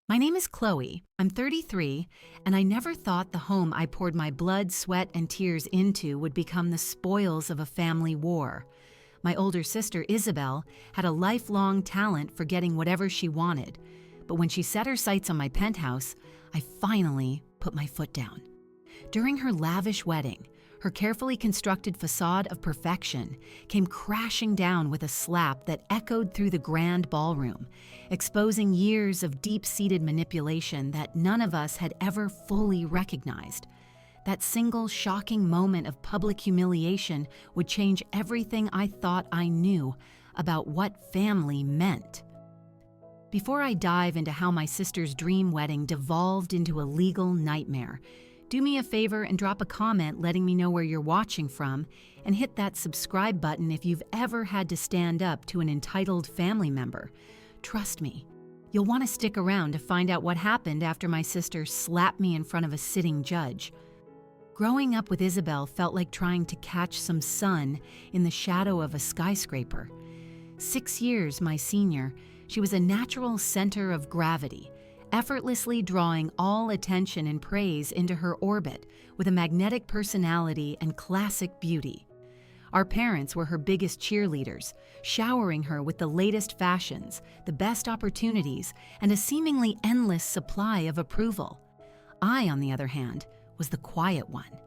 My name is Chloe. I'm 33, and I never thought the home I poured my blood, sweat, and tears into would become the spoils of a family war. My older sister, Isabel, had a lifelong talent for getting whatever she wanted, but when she set her sights on my penthouse, I finally put my foot down. During her lavish wedding, her carefully constructed facade of perfection came crashing down with a slap that echoed through the grand ballroom, exposing years of deep-seated manipulation that none of us had ever fully recognized. That single shocking moment of public humiliation would change everything I thought I knew about what family meant. Before I dive into how my sister's dream wedding devolved into a legal nightmare, do me a favor and drop a comment letting me know where you're watching from, and hit that subscribe button if you've ever had to stand up to an entitled family member. Trust me, you'll want to stick around to find out what happened after my sister slapped me in front of a sitting judge. Growing up with Isabel felt like trying to catch some sun in the shadow of a skyscraper. 6 years my senior, she was a natural center of gravity, effortlessly drawing all attention and praise into her orbit with a magnetic personality and classic beauty. Our parents were her biggest cheerleaders, showering her with the latest fashions, the best opportunities, and a seemingly endless supply of approval. I, on the other hand, was the quiet one,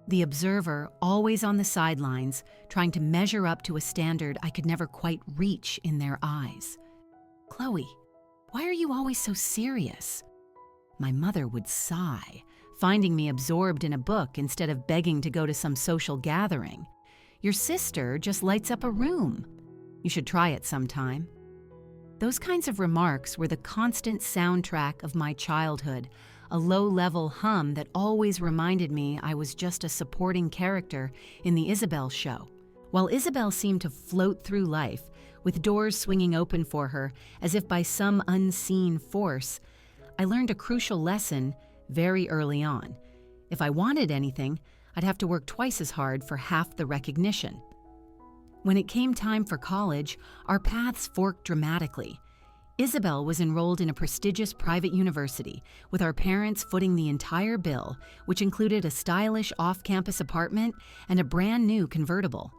the observer always on the sidelines, trying to measure up to a standard I could never quite reach in their eyes. "Chloe, why are you always so serious?" My mother would sigh, finding me absorbed in a book instead of begging to go to some social gathering. "Your sister just lights up a room. You should try it sometime." Those kinds of remarks were the constant soundtrack of my childhood, a low-level hum that always reminded me I was just a supporting character in the Isabel show. While Isabel seemed to float through life, with doors swinging open for her as if by some unseen force, I learned a crucial lesson very early on. If I wanted anything, I'd have to work twice as hard for half the recognition. When it came time for college, our paths forked dramatically. Isabel was enrolled in a prestigious private university, with our parents footing the entire bill, which included a stylish off-campus apartment and a brand new convertible.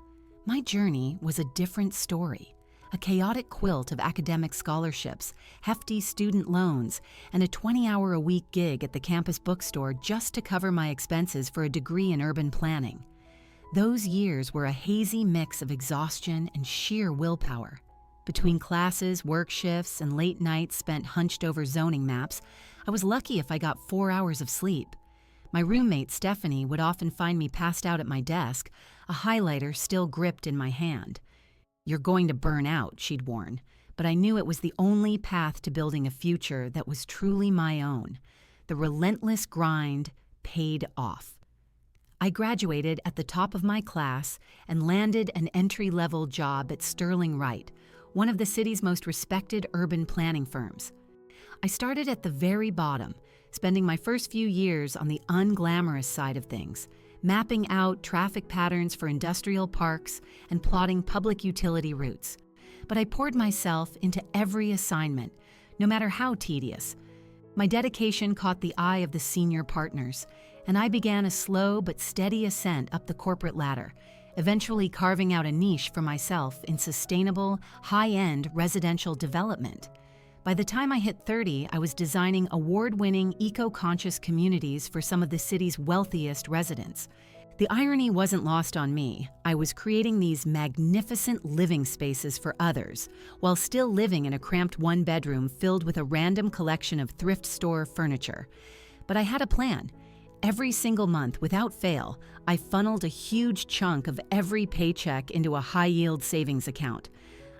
My journey was a different story. A chaotic quilt of academic scholarships, hefty student loans, and a 20-hour-a-week gig at the campus bookstore just to cover my expenses for a degree in urban planning. Those years were a hazy mix of exhaustion and sheer willpower. Between classes, work shifts, and late nights spent hunched over zoning maps, I was lucky if I got 4 hours of sleep. My roommate, Stephanie, would often find me passed out at my desk, a highlighter still gripped in my hand. "You're going to burn out," she'd warn, but I knew it was the only path to building a future that was truly my own. The relentless grind paid off. I graduated at the top of my class and landed an entry-level job at Sterling Wright, one of the city's most respected urban planning firms. I started at the very bottom, spending my first few years on the unglamorous side of things, mapping out traffic patterns for industrial parks and plotting public utility routes. But I poured myself into every assignment, no matter how tedious. My dedication caught the eye of the senior partners, and I began a slow but steady ascent up the corporate ladder, eventually carving out a niche for myself in sustainable, high-end residential development. By the time I hit 30, I was designing award-winning eco-conscious communities for some of the city's wealthiest residents. The irony wasn't lost on me. I was creating these magnificent living spaces for others, while still living in a cramped one-bedroom filled with a random collection of thrift store furniture. But I had a plan. Every single month, without fail, I funneled a huge chunk of every paycheck into a high-yield savings account.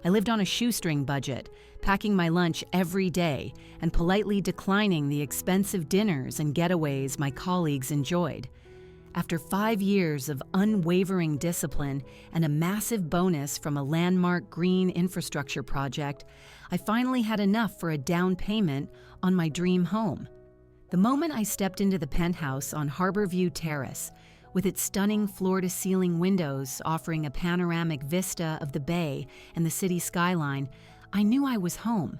I lived on a shoestring budget, packing my lunch every day and politely declining the expensive dinners and getaways my colleagues enjoyed. After 5 years of unwavering discipline and a massive bonus from a landmark green infrastructure project, I finally had enough for a down payment on my dream home. The moment I stepped into the penthouse on Harborview Terrace, with its stunning floor-to-ceiling windows offering a panoramic vista of the bay and the city skyline, I knew I was home.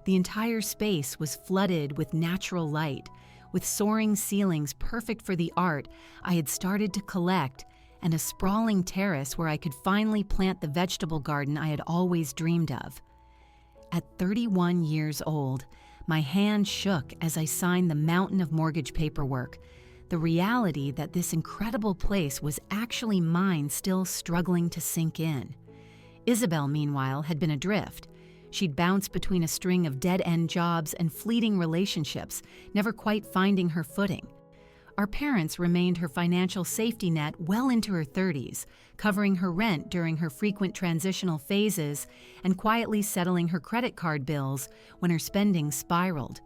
The entire space was flooded with natural light, with soaring ceilings perfect for the art I had started to collect, and a sprawling terrace where I could finally plant the vegetable garden I had always dreamed of. At 31 years old, my hand shook as I signed the mountain of mortgage paperwork, the reality that this incredible place was actually mine still struggling to sink in. Isabel, meanwhile, had been adrift. She'd bounced between a string of dead-end jobs and fleeting relationships, never quite finding her footing. Our parents remained her financial safety net well into her 30s, covering her rent during her frequent transitional phases and quietly settling her credit card bills when her spending spiraled.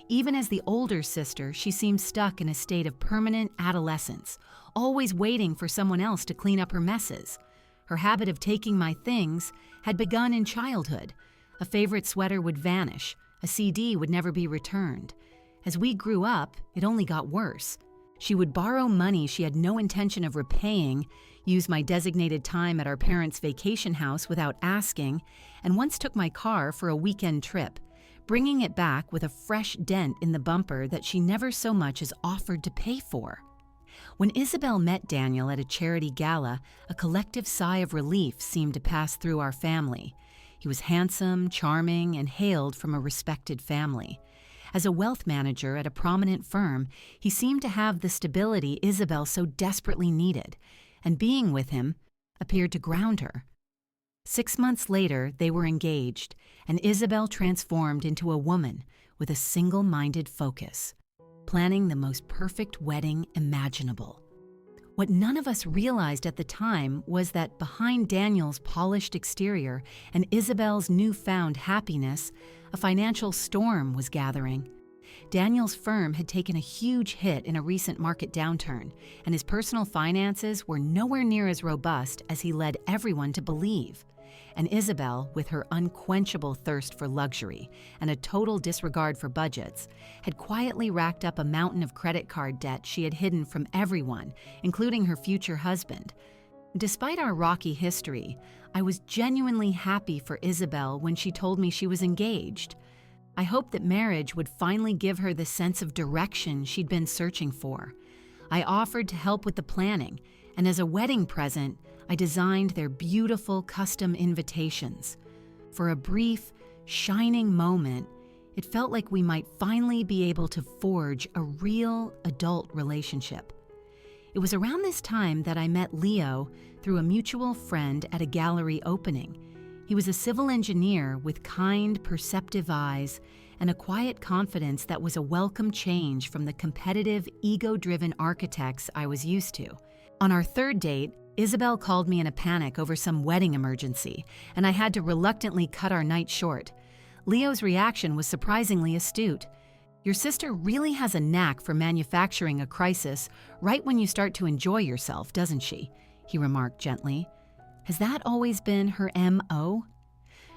Even as the older sister, she seemed stuck in a state of permanent adolescence, always waiting for someone else to clean up her messes. Her habit of taking my things had begun in childhood. A favorite sweater would vanish, a CD would never be returned. As we grew up, it only got worse. She would borrow money she had no intention of repaying, use my designated time at our parents' vacation house without asking, and once took my car for a weekend trip, bringing it back with a fresh dent in the bumper that she never so much as offered to pay for. When Isabel met Daniel at a charity gala, a collective sigh of relief seemed to pass through our family. He was handsome, charming, and hailed from a respected family. As a wealth manager at a prominent firm, he seemed to have the stability Isabel so desperately needed, and being with him appeared to ground her. 6 months later, they were engaged, and Isabel transformed into a woman with a single-minded focus, planning the most perfect wedding imaginable. What none of us realized at the time was that behind Daniel's polished exterior and Isabel's newfound happiness, a financial storm was gathering. Daniel's firm had taken a huge hit in a recent market downturn, and his personal finances were nowhere near as robust as he led everyone to believe. And Isabel, with her unquenchable thirst for luxury and a total disregard for budgets, had quietly racked up a mountain of credit card debt she had hidden from everyone, including her future husband. Despite our rocky history, I was genuinely happy for Isabel when she told me she was engaged. I hoped that marriage would finally give her the sense of direction she'd been searching for. I offered to help with the planning, and as a wedding present, I designed their beautiful custom invitations. For a brief, shining moment, it felt like we might finally be able to forge a real adult relationship. It was around this time that I met Leo through a mutual friend at a gallery opening. He was a civil engineer with kind, perceptive eyes and a quiet confidence that was a welcome change from the competitive, ego-driven architects I was used to. On our third date, Isabel called me in a panic over some wedding emergency, and I had to reluctantly cut our night short. Leo's reaction was surprisingly astute. "Your sister really has a knack for manufacturing a crisis right when you start to enjoy yourself, doesn't she?" he remarked gently. Has that always been her M.O.?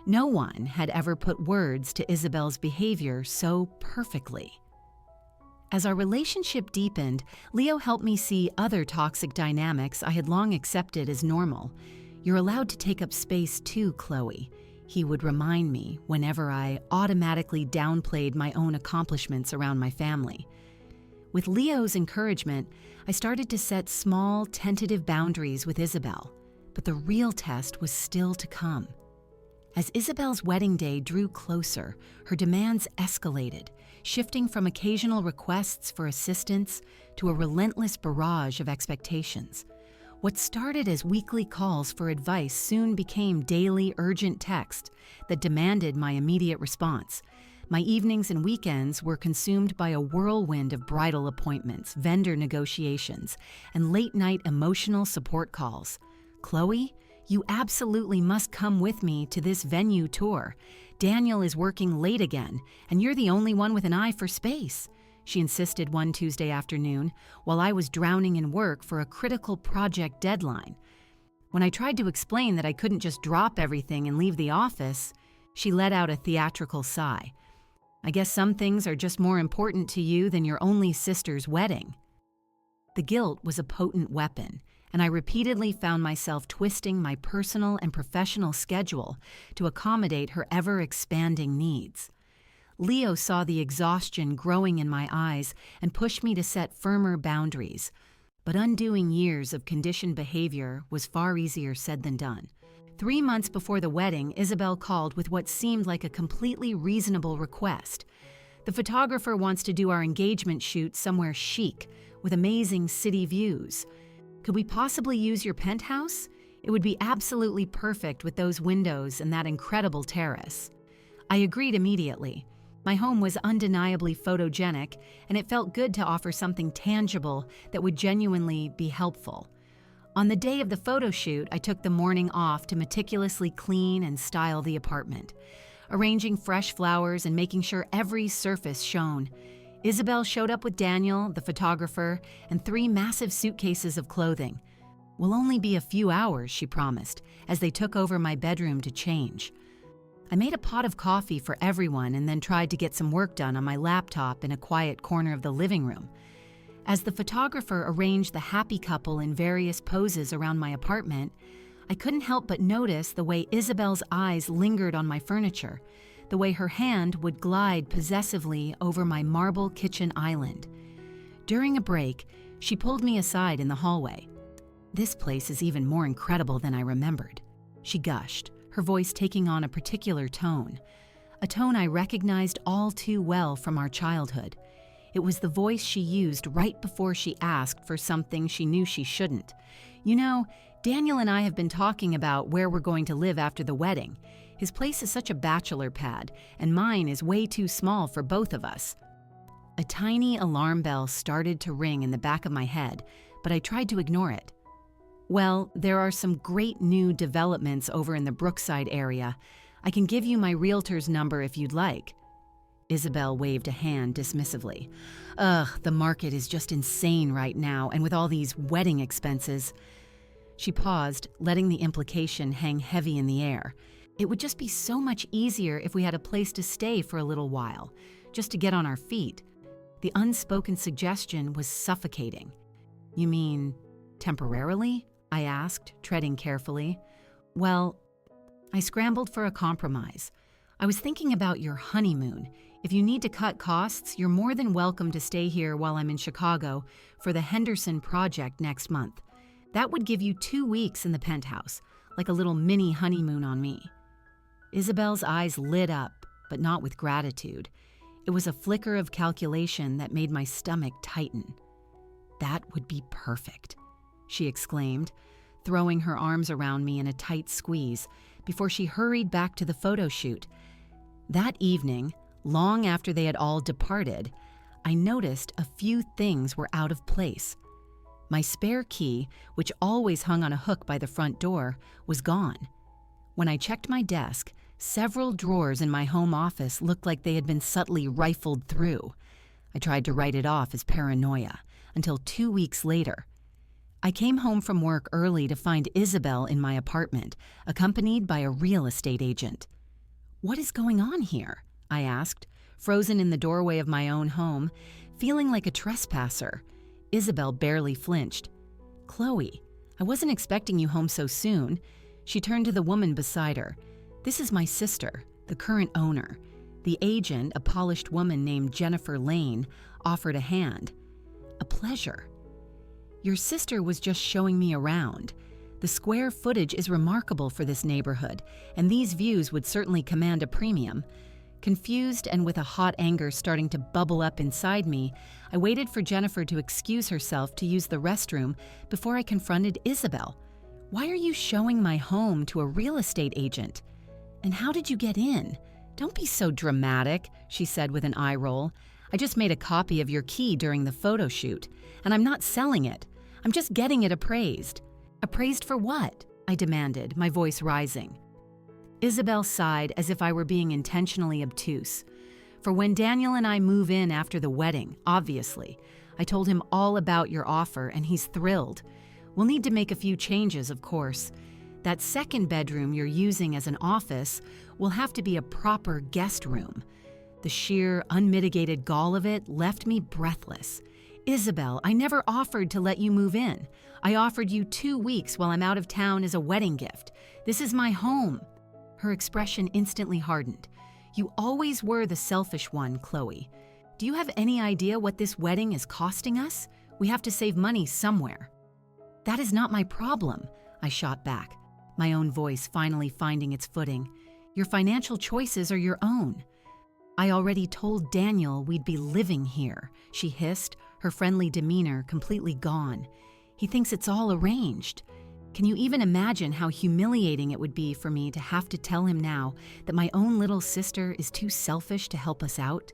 No one had ever put words to Isabel's behavior so perfectly. As our relationship deepened, Leo helped me see other toxic dynamics I had long accepted as normal. "You're allowed to take up space too, Chloe," he would remind me whenever I automatically downplayed my own accomplishments around my family. With Leo's encouragement, I started to set small, tentative boundaries with Isabel, but the real test was still to come. As Isabel's wedding day drew closer, her demands escalated, shifting from occasional requests for assistance to a relentless barrage of expectations. What started as weekly calls for advice soon became daily urgent text that demanded my immediate response. My evenings and weekends were consumed by a whirlwind of bridal appointments, vendor negotiations, and late-night emotional support calls. "Chloe, you absolutely must come with me to this venue tour. Daniel is working late again, and you're the only one with an eye for space," she insisted one Tuesday afternoon while I was drowning in work for a critical project deadline. When I tried to explain that I couldn't just drop everything and leave the office, she let out a theatrical sigh. "I guess some things are just more important to you than your only sister's wedding." The guilt was a potent weapon, and I repeatedly found myself twisting my personal and professional schedule to accommodate her ever-expanding needs. Leo saw the exhaustion growing in my eyes and pushed me to set firmer boundaries. But undoing years of conditioned behavior was far easier said than done. 3 months before the wedding, Isabel called with what seemed like a completely reasonable request. The photographer wants to do our engagement shoot somewhere chic, with amazing city views. Could we possibly use your penthouse? It would be absolutely perfect with those windows and that incredible terrace. I agreed immediately. My home was undeniably photogenic, and it felt good to offer something tangible that would genuinely be helpful. On the day of the photo shoot, I took the morning off to meticulously clean and style the apartment, arranging fresh flowers and making sure every surface shone. Isabel showed up with Daniel, the photographer, and 3 massive suitcases of clothing. "Will only be a few hours," she promised, as they took over my bedroom to change. I made a pot of coffee for everyone and then tried to get some work done on my laptop in a quiet corner of the living room. As the photographer arranged the happy couple in various poses around my apartment, I couldn't help but notice the way Isabel's eyes lingered on my furniture, the way her hand would glide possessively over my marble kitchen island. During a break, she pulled me aside in the hallway. "This place is even more incredible than I remembered," she gushed, her voice taking on a particular tone, a tone I recognized all too well from our childhood. It was the voice she used right before she asked for something she knew she shouldn't. "You know, Daniel and I have been talking about where we're going to live after the wedding. His place is such a bachelor pad, and mine is way too small for both of us." A tiny alarm bell started to ring in the back of my head, but I tried to ignore it. "Well, there are some great new developments over in the Brookside area. I can give you my realtor's number if you'd like." Isabel waved a hand dismissively. "Ugh, the market is just insane right now, and with all these wedding expenses." She paused, letting the implication hang heavy in the air. "It would just be so much easier if we had a place to stay for a little while, just to get on our feet." The unspoken suggestion was suffocating. "You mean temporarily?" I asked, treading carefully. "Well," I scrambled for a compromise. "I was thinking about your honeymoon. If you need to cut costs, you're more than welcome to stay here while I'm in Chicago for the Henderson project next month. That would give you 2 weeks in the penthouse, like a little mini honeymoon on me." Isabel's eyes lit up, but not with gratitude. It was a flicker of calculation that made my stomach tighten. "That would be perfect," she exclaimed, throwing her arms around me in a tight squeeze before she hurried back to the photo shoot. That evening, long after they had all departed, I noticed a few things were out of place. My spare key, which always hung on a hook by the front door, was gone. When I checked my desk, several drawers in my home office looked like they had been subtly rifled through. I tried to write it off as paranoia, until 2 weeks later. I came home from work early to find Isabel in my apartment, accompanied by a real estate agent. "What is going on here?" I asked, frozen in the doorway of my own home, feeling like a trespasser. Isabel barely flinched. "Chloe, I wasn't expecting you home so soon." She turned to the woman beside her. "This is my sister, the current owner." The agent, a polished woman named Jennifer Lane, offered a hand. "A pleasure." "Your sister was just showing me around. The square footage is remarkable for this neighborhood, and these views would certainly command a premium." Confused and with a hot anger starting to bubble up inside me, I waited for Jennifer to excuse herself to use the restroom before I confronted Isabel. "Why are you showing my home to a real estate agent? And how did you get in?" "Don't be so dramatic," she said with an eye roll. "I just made a copy of your key during the photo shoot, and I'm not selling it. I'm just getting it appraised." "Appraised for what?" I demanded, my voice rising. Isabel sighed as if I were being intentionally obtuse. "For when Daniel and I move in after the wedding, obviously. I told him all about your offer, and he's thrilled. We'll need to make a few changes, of course. That second bedroom you're using as an office will have to be a proper guest room." The sheer, unmitigated gall of it left me breathless. "Isabel, I never offered to let you move in. I offered you 2 weeks while I'm out of town as a wedding gift. This is my home." Her expression instantly hardened. You always were the selfish one, Chloe. Do you have any idea what this wedding is costing us? We have to save money somewhere." "That is not my problem," I shot back, my own voice finally finding its footing. "Your financial choices are your own." "I already told Daniel we'd be living here," she hissed, her friendly demeanor completely gone. "He thinks it's all arranged." Can you even imagine how humiliating it would be for me to have to tell him now that my own little sister is too selfish to help us out?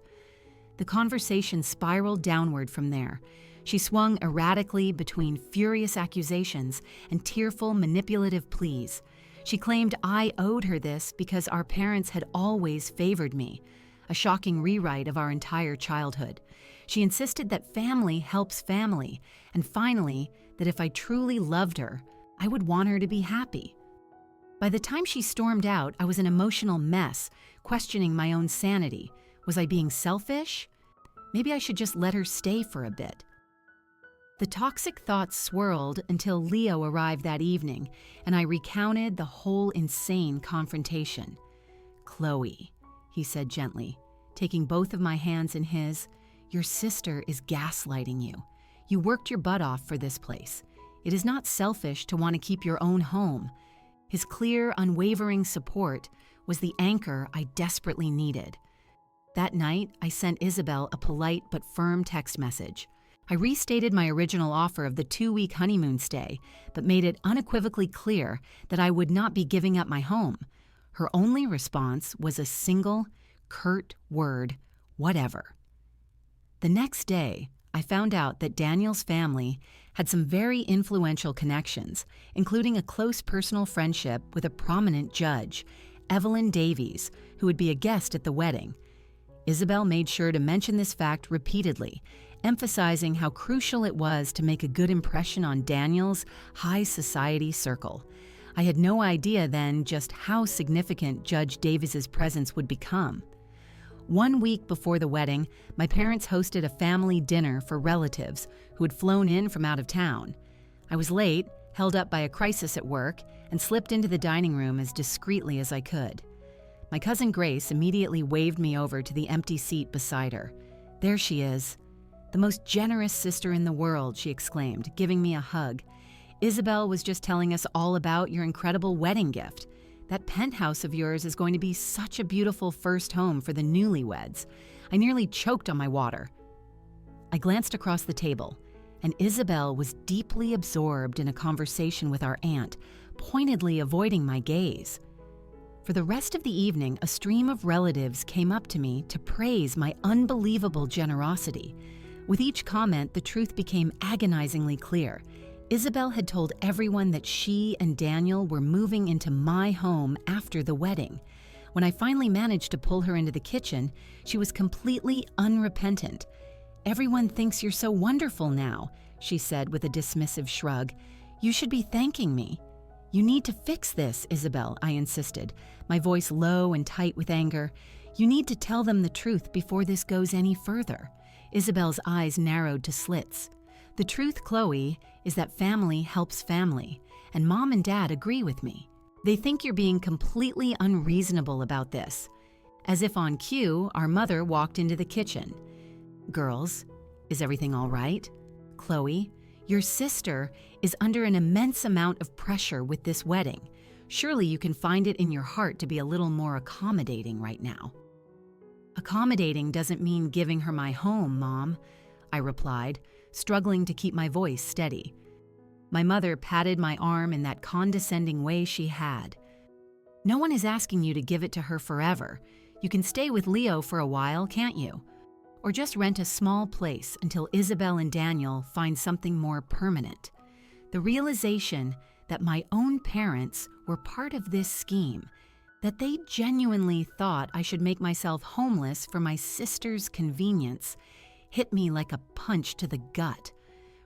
The conversation spiraled downward from there. She swung erratically between furious accusations and tearful, manipulative pleas. She claimed I owed her this because our parents had always favored me, a shocking rewrite of our entire childhood. She insisted that family helps family, and finally, that if I truly loved her, I would want her to be happy. By the time she stormed out, I was an emotional mess, questioning my own sanity. Was I being selfish? Maybe I should just let her stay for a bit. The toxic thoughts swirled until Leo arrived that evening, and I recounted the whole insane confrontation. "Chloe," he said gently, taking both of my hands in his, "your sister is gaslighting you. You worked your butt off for this place. It is not selfish to want to keep your own home." His clear, unwavering support was the anchor I desperately needed. That night, I sent Isabel a polite but firm text message. I restated my original offer of the 2-week honeymoon stay, but made it unequivocally clear that I would not be giving up my home. Her only response was a single, curt word, "Whatever." The next day, I found out that Daniel's family had some very influential connections, including a close personal friendship with a prominent judge, Evelyn Davies, who would be a guest at the wedding. Isabel made sure to mention this fact repeatedly, emphasizing how crucial it was to make a good impression on Daniel's high society circle. I had no idea then just how significant Judge Davies's presence would become. 1 week before the wedding, my parents hosted a family dinner for relatives who had flown in from out of town. I was late, held up by a crisis at work, and slipped into the dining room as discreetly as I could. My cousin Grace immediately waved me over to the empty seat beside her. "There she is. The most generous sister in the world," she exclaimed, giving me a hug. "Isabel was just telling us all about your incredible wedding gift. That penthouse of yours is going to be such a beautiful first home for the newlyweds. I nearly choked on my water." I glanced across the table, and Isabel was deeply absorbed in a conversation with our aunt, pointedly avoiding my gaze. For the rest of the evening, a stream of relatives came up to me to praise my unbelievable generosity. With each comment, the truth became agonizingly clear. Isabel had told everyone that she and Daniel were moving into my home after the wedding. When I finally managed to pull her into the kitchen, she was completely unrepentant. "Everyone thinks you're so wonderful now," she said with a dismissive shrug. "You should be thanking me." "You need to fix this, Isabel," I insisted, my voice low and tight with anger. "You need to tell them the truth before this goes any further." Isabel's eyes narrowed to slits. "The truth, Chloe, is that family helps family, and Mom and Dad agree with me. They think you're being completely unreasonable about this." As if on cue, our mother walked into the kitchen. "Girls, is everything all right? Chloe, your sister is under an immense amount of pressure with this wedding. Surely you can find it in your heart to be a little more accommodating right now." "Accommodating doesn't mean giving her my home, Mom," I replied, struggling to keep my voice steady. My mother patted my arm in that condescending way she had. "No one is asking you to give it to her forever. You can stay with Leo for a while, can't you? Or just rent a small place until Isabel and Daniel find something more permanent." The realization that my own parents were part of this scheme, that they genuinely thought I should make myself homeless for my sister's convenience, hit me like a punch to the gut.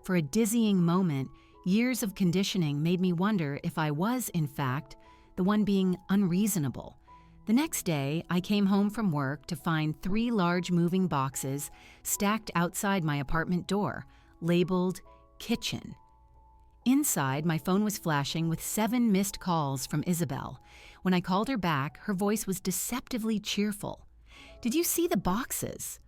For a dizzying moment, years of conditioning made me wonder if I was, in fact, the one being unreasonable. The next day, I came home from work to find 3 large moving boxes stacked outside my apartment door, labeled "Kitchen." Inside, my phone was flashing with 7 missed calls from Isabel. When I called her back, her voice was deceptively cheerful. "Did you see the boxes?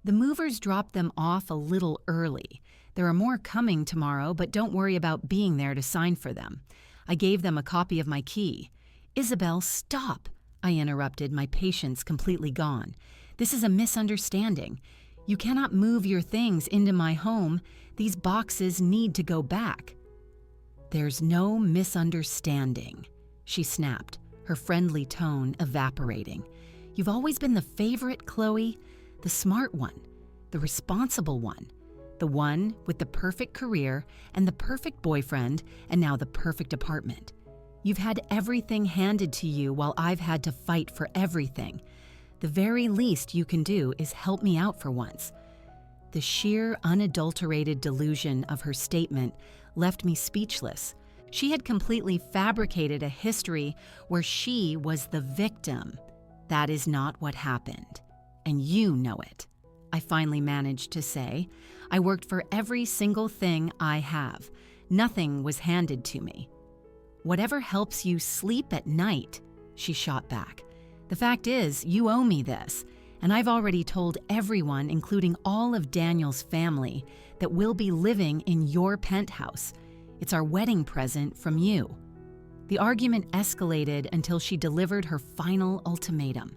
The movers dropped them off a little early. There are more coming tomorrow, but don't worry about being there to sign for them. I gave them a copy of my key." "Isabel, stop!" I interrupted, my patience completely gone. "This is a misunderstanding. You cannot move your things into my home. These boxes need to go back." "There's no misunderstanding," she snapped, her friendly tone evaporating. "You've always been the favorite, Chloe, the smart one, the responsible one, the one with the perfect career and the perfect boyfriend and now the perfect apartment. You've had everything handed to you while I've had to fight for everything. The very least you can do is help me out for once." The sheer, unadulterated delusion of her statement left me speechless. She had completely fabricated a history where she was the victim. "That is not what happened, and you know it," I finally managed to say. "I worked for every single thing I have. Nothing was handed to me." "Whatever helps you sleep at night," she shot back. "The fact is, you owe me this, and I've already told everyone, including all of Daniel's family, that we'll be living in your penthouse. It's our wedding present from you." The argument escalated until she delivered her final ultimatum.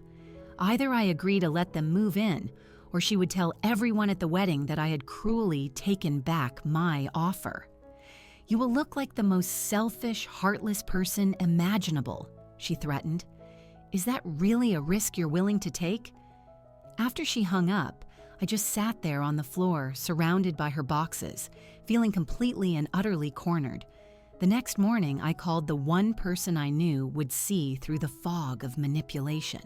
Either I agree to let them move in, or she would tell everyone at the wedding that I had cruelly taken back my offer. "You will look like the most selfish, heartless person imaginable," she threatened. "Is that really a risk you're willing to take?" After she hung up, I just sat there on the floor, surrounded by her boxes, feeling completely and utterly cornered. The next morning, I called the one person I knew would see through the fog of manipulation.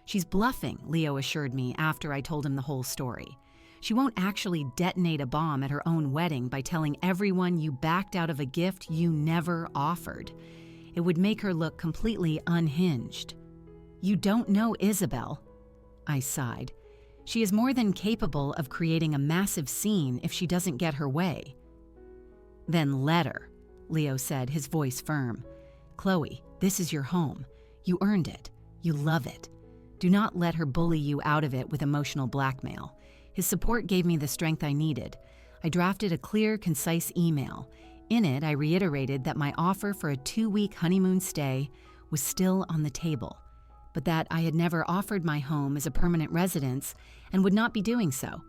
"She's bluffing," Leo assured me after I told him the whole story. "She won't actually detonate a bomb at her own wedding by telling everyone you backed out of a gift you never offered. It would make her look completely unhinged." "You don't know Isabel," I sighed. "She is more than capable of creating a massive scene if she doesn't get her way." "Then let her," Leo said, his voice firm. "Chloe, this is your home. You earned it. You love it. Do not let her bully you out of it with emotional blackmail." His support gave me the strength I needed. I drafted a clear, concise email. In it, I reiterated that my offer for a 2-week honeymoon stay was still on the table, but that I had never offered my home as a permanent residence and would not be doing so.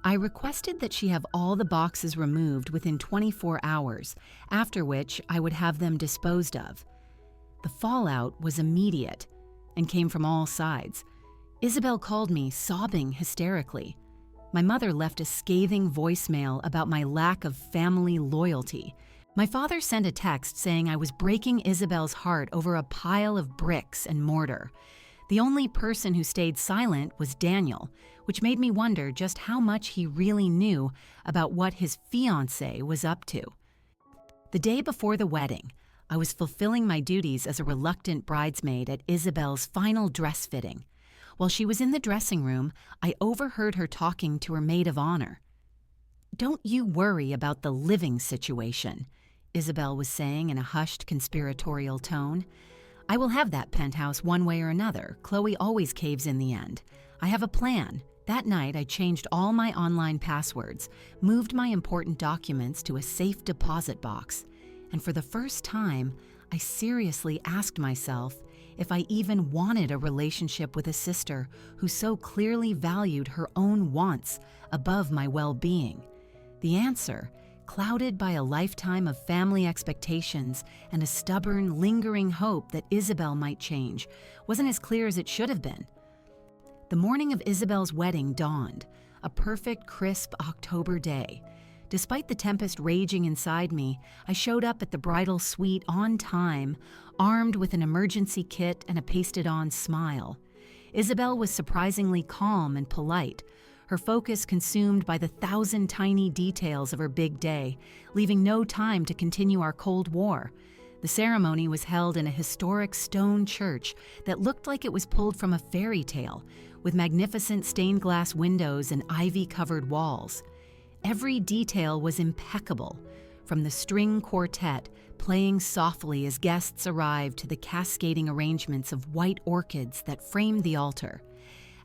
I requested that she have all the boxes removed within 24 hours, after which I would have them disposed of. The fallout was immediate and came from all sides. Isabel called me, sobbing hysterically. My mother left a scathing voicemail about my lack of family loyalty. My father sent a text saying I was breaking Isabel's heart over a pile of bricks and mortar. The only person who stayed silent was Daniel, which made me wonder just how much he really knew about what his fiancée was up to. The day before the wedding, I was fulfilling my duties as a reluctant bridesmaid at Isabel's final dress fitting. While she was in the dressing room, I overheard her talking to her maid of honor. "Don't you worry about the living situation," Isabel was saying in a hushed, conspiratorial tone. "I will have that penthouse one way or another. Chloe always caves in the end. I have a plan." That night, I changed all my online passwords, moved my important documents to a safe deposit box, and for the first time, I seriously asked myself if I even wanted a relationship with a sister who so clearly valued her own wants above my well-being. The answer, clouded by a lifetime of family expectations and a stubborn, lingering hope that Isabel might change, wasn't as clear as it should have been. The morning of Isabel's wedding dawned, a perfect, crisp October day. Despite the tempest raging inside me, I showed up at the bridal suite on time, armed with an emergency kit and a pasted-on smile. Isabel was surprisingly calm and polite, her focus consumed by the 1,000 tiny details of her big day, leaving no time to continue our Cold War. The ceremony was held in a historic stone church that looked like it was pulled from a fairy tale, with magnificent stained glass windows and ivy-covered walls. Every detail was impeccable, from the string quartet playing softly as guests arrived to the cascading arrangements of white orchids that framed the altar.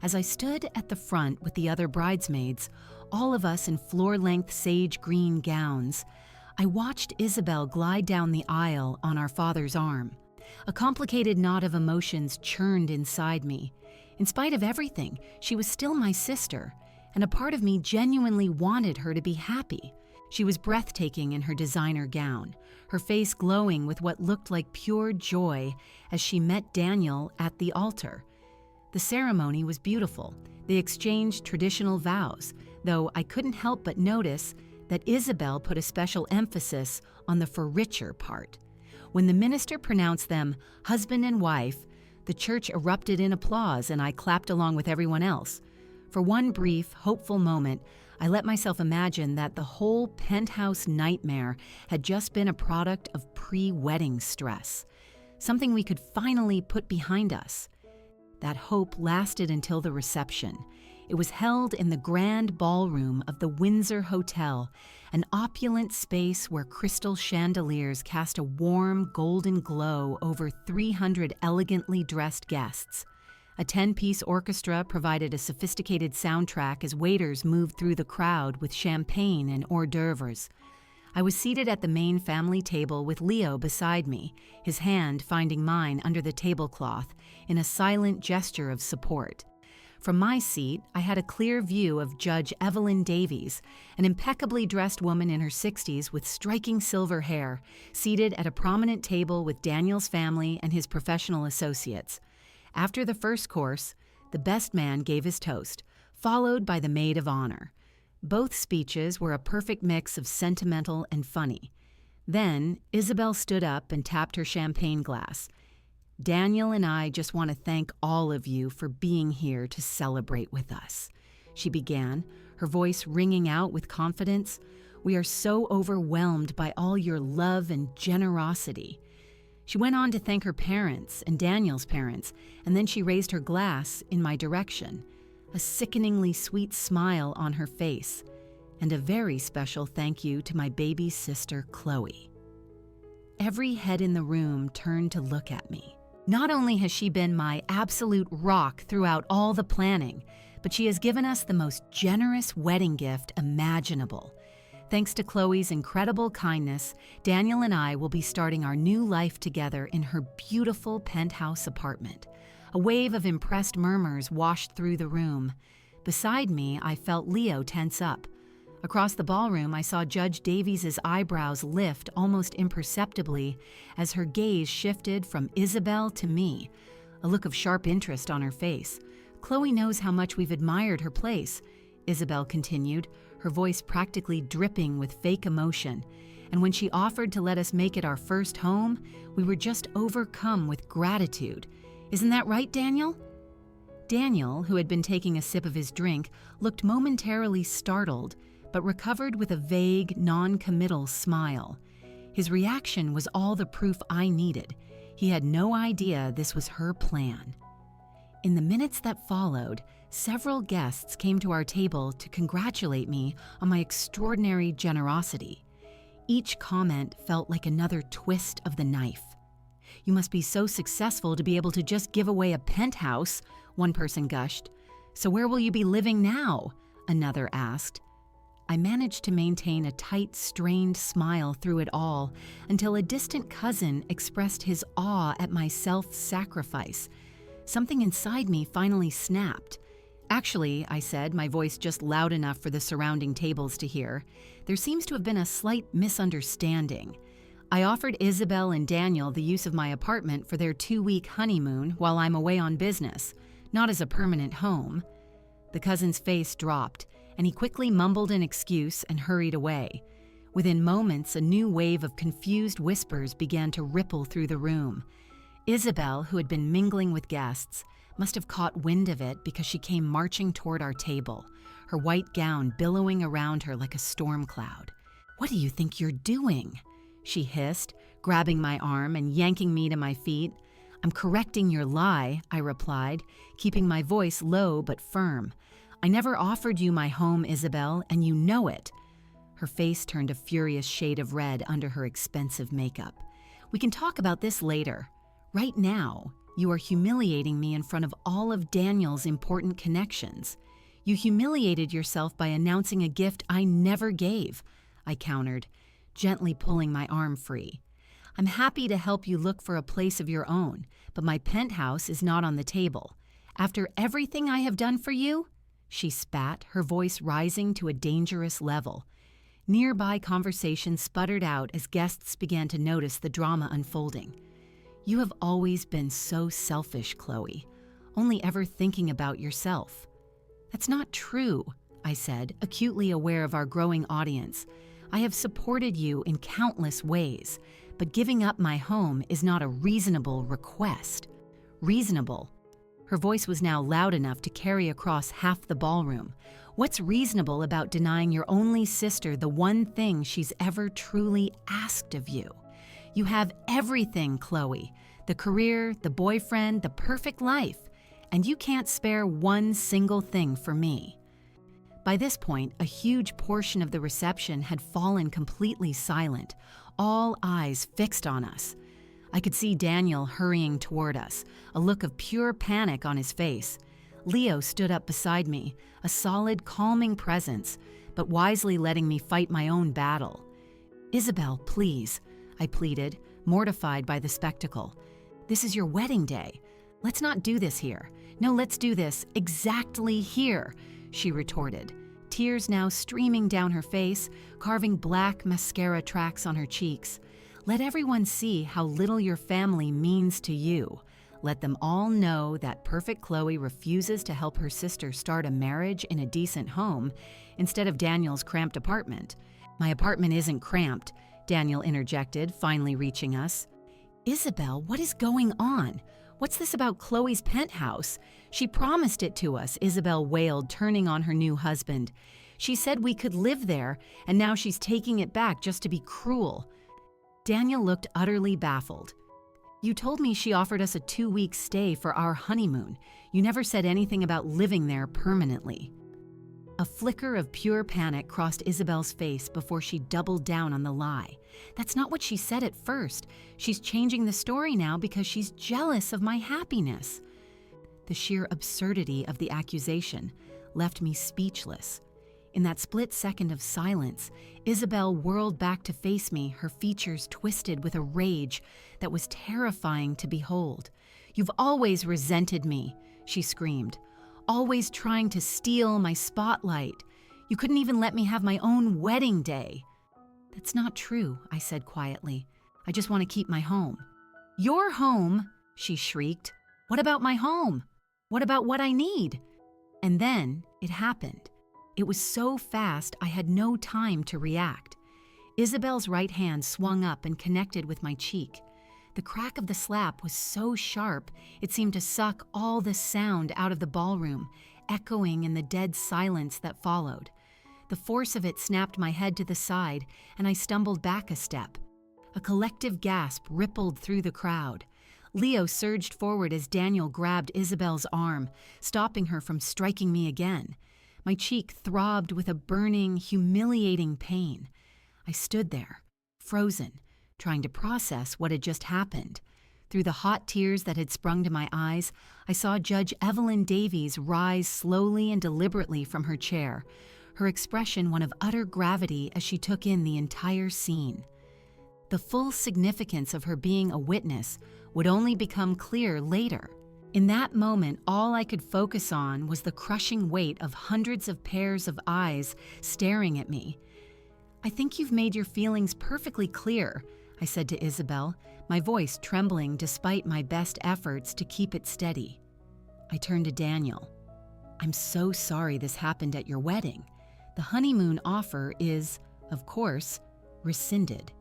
As I stood at the front with the other bridesmaids, all of us in floor-length sage green gowns, I watched Isabel glide down the aisle on our father's arm. A complicated knot of emotions churned inside me. In spite of everything, she was still my sister, and a part of me genuinely wanted her to be happy. She was breathtaking in her designer gown, her face glowing with what looked like pure joy as she met Daniel at the altar. The ceremony was beautiful. They exchanged traditional vows, though I couldn't help but notice that Isabel put a special emphasis on the "for richer" part. When the minister pronounced them husband and wife, the church erupted in applause and I clapped along with everyone else. For one brief, hopeful moment, I let myself imagine that the whole penthouse nightmare had just been a product of pre-wedding stress, something we could finally put behind us. That hope lasted until the reception. It was held in the grand ballroom of the Windsor Hotel, an opulent space where crystal chandeliers cast a warm, golden glow over 300 elegantly dressed guests. A 10-piece orchestra provided a sophisticated soundtrack as waiters moved through the crowd with champagne and hors d'oeuvres. I was seated at the main family table with Leo beside me, his hand finding mine under the tablecloth in a silent gesture of support. From my seat, I had a clear view of Judge Evelyn Davies, an impeccably dressed woman in her 60s with striking silver hair, seated at a prominent table with Daniel's family and his professional associates. After the first course, the best man gave his toast, followed by the maid of honor. Both speeches were a perfect mix of sentimental and funny. Then, Isabel stood up and tapped her champagne glass. "Daniel and I just want to thank all of you for being here to celebrate with us," she began, her voice ringing out with confidence. "We are so overwhelmed by all your love and generosity." She went on to thank her parents and Daniel's parents, and then she raised her glass in my direction, a sickeningly sweet smile on her face, and a very special thank you to my baby sister, Chloe. Every head in the room turned to look at me. Not only has she been my absolute rock throughout all the planning, but she has given us the most generous wedding gift imaginable. Thanks to Chloe's incredible kindness, Daniel and I will be starting our new life together in her beautiful penthouse apartment. A wave of impressed murmurs washed through the room. Beside me, I felt Leo tense up. Across the ballroom, I saw Judge Davies' eyebrows lift almost imperceptibly as her gaze shifted from Isabel to me, a look of sharp interest on her face. "Chloe knows how much we've admired her place," Isabel continued, her voice practically dripping with fake emotion. "And when she offered to let us make it our first home, we were just overcome with gratitude. Isn't that right, Daniel?" Daniel, who had been taking a sip of his drink, looked momentarily startled, but recovered with a vague, non-committal smile. His reaction was all the proof I needed. He had no idea this was her plan. In the minutes that followed, several guests came to our table to congratulate me on my extraordinary generosity. Each comment felt like another twist of the knife. "You must be so successful to be able to just give away a penthouse," one person gushed. "So where will you be living now?" another asked. I managed to maintain a tight, strained smile through it all until a distant cousin expressed his awe at my self-sacrifice. Something inside me finally snapped. "Actually," I said, my voice just loud enough for the surrounding tables to hear, "there seems to have been a slight misunderstanding. I offered Isabel and Daniel the use of my apartment for their 2-week honeymoon while I'm away on business, not as a permanent home." The cousin's face dropped, and he quickly mumbled an excuse and hurried away. Within moments, a new wave of confused whispers began to ripple through the room. Isabel, who had been mingling with guests, must have caught wind of it because she came marching toward our table, her white gown billowing around her like a storm cloud. "What do you think you're doing?" she hissed, grabbing my arm and yanking me to my feet. "I'm correcting your lie," I replied, keeping my voice low but firm. "I never offered you my home, Isabel, and you know it." Her face turned a furious shade of red under her expensive makeup. "We can talk about this later. Right now, you are humiliating me in front of all of Daniel's important connections. You humiliated yourself by announcing a gift I never gave," I countered, gently pulling my arm free. "I'm happy to help you look for a place of your own, but my penthouse is not on the table. After everything I have done for you?" She spat, her voice rising to a dangerous level. Nearby conversation sputtered out as guests began to notice the drama unfolding. "You have always been so selfish, Chloe, only ever thinking about yourself." "That's not true," I said, acutely aware of our growing audience. "I have supported you in countless ways, but giving up my home is not a reasonable request." "Reasonable?" Her voice was now loud enough to carry across half the ballroom. "What's reasonable about denying your only sister the one thing she's ever truly asked of you? You have everything, Chloe. The career, the boyfriend, the perfect life. And you can't spare one single thing for me." By this point, a huge portion of the reception had fallen completely silent, all eyes fixed on us. I could see Daniel hurrying toward us, a look of pure panic on his face. Leo stood up beside me, a solid, calming presence, but wisely letting me fight my own battle. "Isabel, please," I pleaded, mortified by the spectacle. "This is your wedding day. Let's not do this here. No, let's do this exactly here," she retorted, tears now streaming down her face, carving black mascara tracks on her cheeks. "Let everyone see how little your family means to you. Let them all know that perfect Chloe refuses to help her sister start a marriage in a decent home instead of Daniel's cramped apartment." "My apartment isn't cramped," Daniel interjected, finally reaching us. "Isabel, what is going on? What's this about Chloe's penthouse? She promised it to us," Isabel wailed, turning on her new husband. "She said we could live there, and now she's taking it back just to be cruel." Daniel looked utterly baffled. "You told me she offered us a 2-week stay for our honeymoon. You never said anything about living there permanently." A flicker of pure panic crossed Isabel's face before she doubled down on the lie. "That's not what she said at first. She's changing the story now because she's jealous of my happiness." The sheer absurdity of the accusation left me speechless. In that split second of silence, Isabel whirled back to face me, her features twisted with a rage that was terrifying to behold. "You've always resented me," she screamed. "Always trying to steal my spotlight. You couldn't even let me have my own wedding day." "That's not true," I said quietly. "I just want to keep my home." "Your home?" she shrieked. "What about my home? What about what I need?" And then it happened. It was so fast I had no time to react. Isabel's right hand swung up and connected with my cheek. The crack of the slap was so sharp it seemed to suck all the sound out of the ballroom, echoing in the dead silence that followed. The force of it snapped my head to the side, and I stumbled back a step. A collective gasp rippled through the crowd. Leo surged forward as Daniel grabbed Isabel's arm, stopping her from striking me again. My cheek throbbed with a burning, humiliating pain. I stood there, frozen, trying to process what had just happened. Through the hot tears that had sprung to my eyes, I saw Judge Evelyn Davies rise slowly and deliberately from her chair, her expression one of utter gravity as she took in the entire scene. The full significance of her being a witness would only become clear later. In that moment, all I could focus on was the crushing weight of hundreds of pairs of eyes staring at me. "I think you've made your feelings perfectly clear," I said to Isabel, my voice trembling despite my best efforts to keep it steady. I turned to Daniel. "I'm so sorry this happened at your wedding. The honeymoon offer is, of course, rescinded."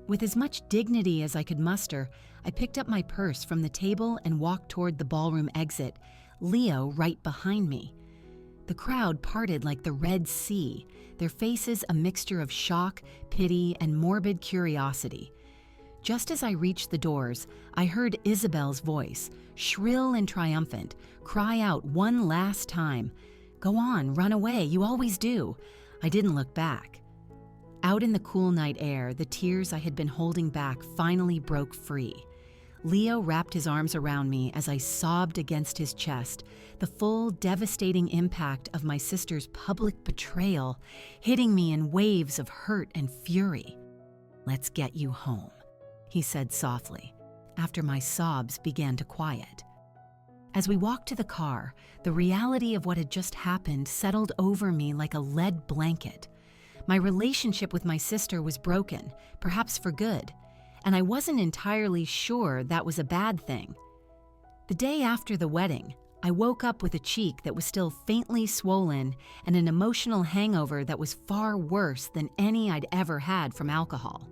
With as much dignity as I could muster, I picked up my purse from the table and walked toward the ballroom exit, Leo right behind me. The crowd parted like the Red Sea, their faces a mixture of shock, pity, and morbid curiosity. Just as I reached the doors, I heard Isabel's voice, shrill and triumphant, cry out one last time, "Go on, run away, you always do." I didn't look back. Out in the cool night air, the tears I had been holding back finally broke free. Leo wrapped his arms around me as I sobbed against his chest, the full, devastating impact of my sister's public betrayal hitting me in waves of hurt and fury. "Let's get you home," he said softly, after my sobs began to quiet. As we walked to the car, the reality of what had just happened settled over me like a lead blanket. My relationship with my sister was broken, perhaps for good, and I wasn't entirely sure that was a bad thing. The day after the wedding, I woke up with a cheek that was still faintly swollen and an emotional hangover that was far worse than any I'd ever had from alcohol.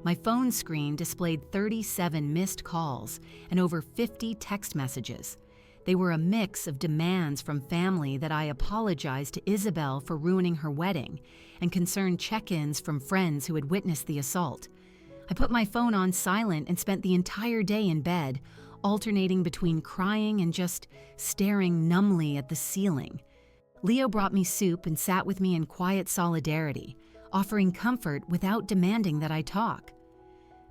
My phone screen displayed 37 missed calls and over 50 text messages. They were a mix of demands from family that I apologized to Isabel for ruining her wedding and concerned check-ins from friends who had witnessed the assault. I put my phone on silent and spent the entire day in bed, alternating between crying and just staring numbly at the ceiling. Leo brought me soup and sat with me in quiet solidarity, offering comfort without demanding that I talk.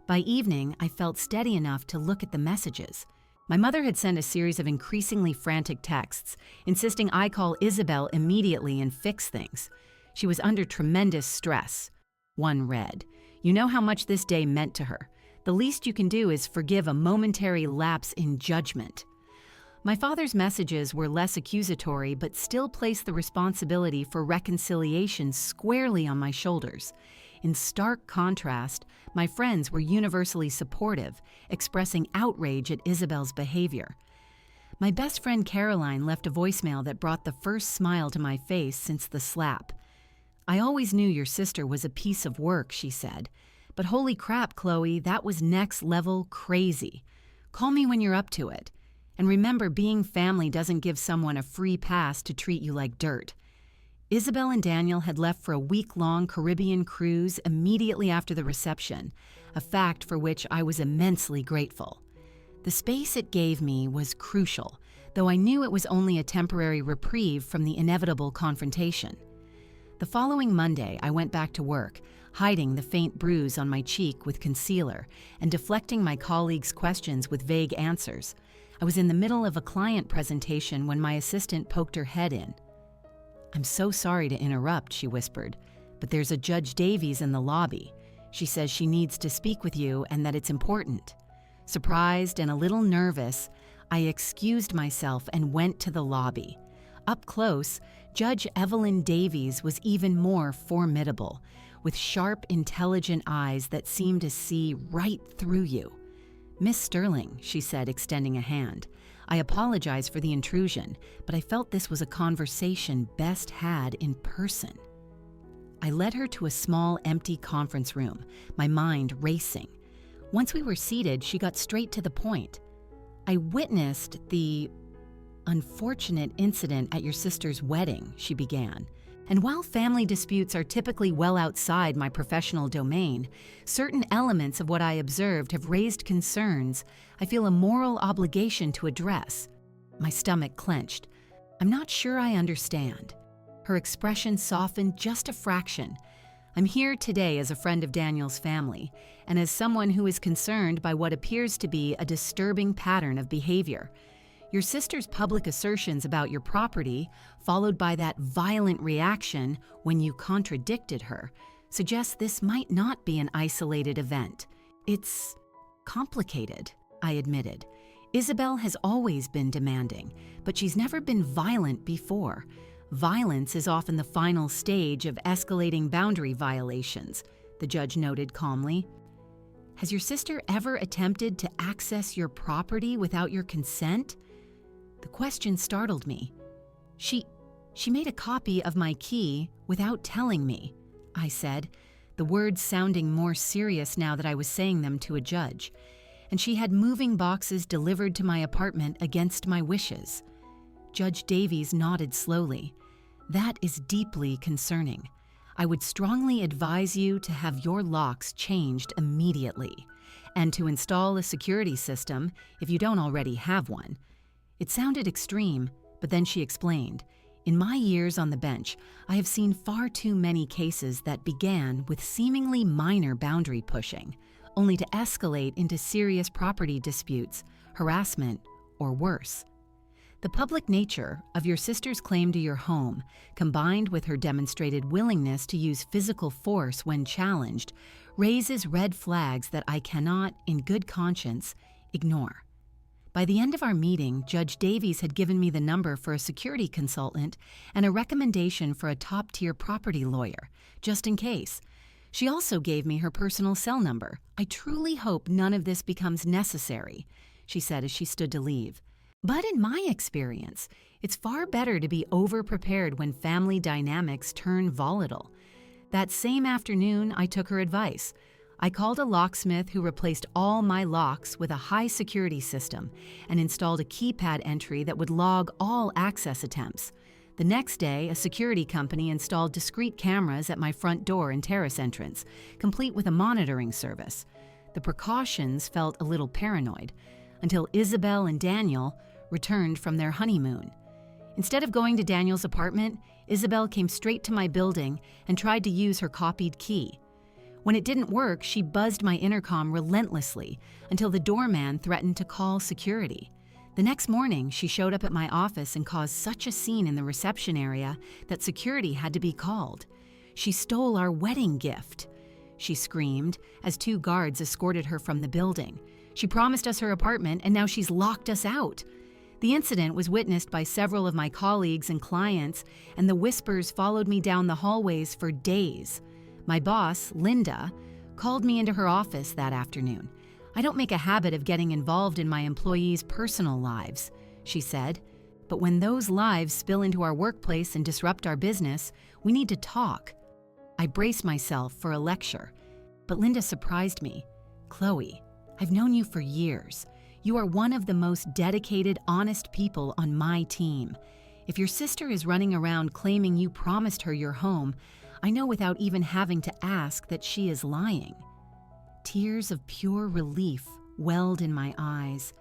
By evening, I felt steady enough to look at the messages. My mother had sent a series of increasingly frantic texts, insisting I call Isabel immediately and fix things. She was under tremendous stress. One read, "You know how much this day meant to her. The least you can do is forgive a momentary lapse in judgment." My father's messages were less accusatory but still placed the responsibility for reconciliation squarely on my shoulders. In stark contrast, my friends were universally supportive, expressing outrage at Isabel's behavior. My best friend Caroline left a voicemail that brought the first smile to my face since the slap. "I always knew your sister was a piece of work," she said. "But holy crap, Chloe, that was next level crazy. Call me when you're up to it. And remember, being family doesn't give someone a free pass to treat you like dirt." Isabel and Daniel had left for a week-long Caribbean cruise immediately after the reception, a fact for which I was immensely grateful. The space it gave me was crucial, though I knew it was only a temporary reprieve from the inevitable confrontation. The following Monday, I went back to work, hiding the faint bruise on my cheek with concealer and deflecting my colleagues' questions with vague answers. I was in the middle of a client presentation when my assistant poked her head in. "I'm so sorry to interrupt," she whispered, "but there's a Judge Davies in the lobby. She says she needs to speak with you and that it's important." Surprised and a little nervous, I excused myself and went to the lobby. Up close, Judge Evelyn Davies was even more formidable, with sharp, intelligent eyes that seemed to see right through you. "Miss Sterling," she said, extending a hand. "I apologize for the intrusion, but I felt this was a conversation best had in person." I led her to a small, empty conference room, my mind racing. Once we were seated, she got straight to the point. "I witnessed the unfortunate incident at your sister's wedding," she began. "And while family disputes are typically well outside my professional domain, certain elements of what I observed have raised concerns I feel a moral obligation to address." My stomach clenched. "I'm not sure I understand." Her expression softened just a fraction. "I'm here today as a friend of Daniel's family, and as someone who is concerned by what appears to be a disturbing pattern of behavior. Your sister's public assertions about your property, followed by that violent reaction when you contradicted her, suggests this might not be an isolated event. It's complicated," I admitted. "Isabel has always been demanding, but she's never been violent before. Violence is often the final stage of escalating boundary violations," the judge noted calmly. "Has your sister ever attempted to access your property without your consent?" The question startled me. She made a copy of my key without telling me," I said, the words sounding more serious now that I was saying them to a judge. "And she had moving boxes delivered to my apartment against my wishes." Judge Davies nodded slowly. "That is deeply concerning. I would strongly advise you to have your locks changed immediately, and to install a security system if you don't already have one." It sounded extreme, but then she explained. In my years on the bench, I have seen far too many cases that began with seemingly minor boundary pushing, only to escalate into serious property disputes, harassment, or worse. The public nature of your sister's claim to your home, combined with her demonstrated willingness to use physical force when challenged, raises red flags that I cannot, in good conscience, ignore. By the end of our meeting, Judge Davies had given me the number for a security consultant and a recommendation for a top-tier property lawyer, just in case. She also gave me her personal cell number. "I truly hope none of this becomes necessary," she said as she stood to leave. But in my experience, it's far better to be over-prepared when family dynamics turn volatile. That same afternoon, I took her advice. I called a locksmith who replaced all my locks with a high-security system and installed a keypad entry that would log all access attempts. The next day, a security company installed discrete cameras at my front door and terrace entrance, complete with a monitoring service. The precautions felt a little paranoid, until Isabel and Daniel returned from their honeymoon. Instead of going to Daniel's apartment, Isabel came straight to my building and tried to use her copied key. When it didn't work, she buzzed my intercom relentlessly until the doorman threatened to call security. The next morning, she showed up at my office and caused such a scene in the reception area that security had to be called. "She stole our wedding gift," she screamed as 2 guards escorted her from the building. "She promised us her apartment and now she's locked us out." The incident was witnessed by several of my colleagues and clients, and the whispers followed me down the hallways for days. My boss, Linda, called me into her office that afternoon. "I don't make a habit of getting involved in my employees' personal lives," she said, "but when those lives spill into our workplace and disrupt our business, we need to talk." I braced myself for a lecture, but Linda surprised me. "Chloe, I've known you for years. You are one of the most dedicated, honest people on my team. If your sister is running around claiming you promised her your home, I know without even having to ask that she is lying." Tears of pure relief welled in my eyes.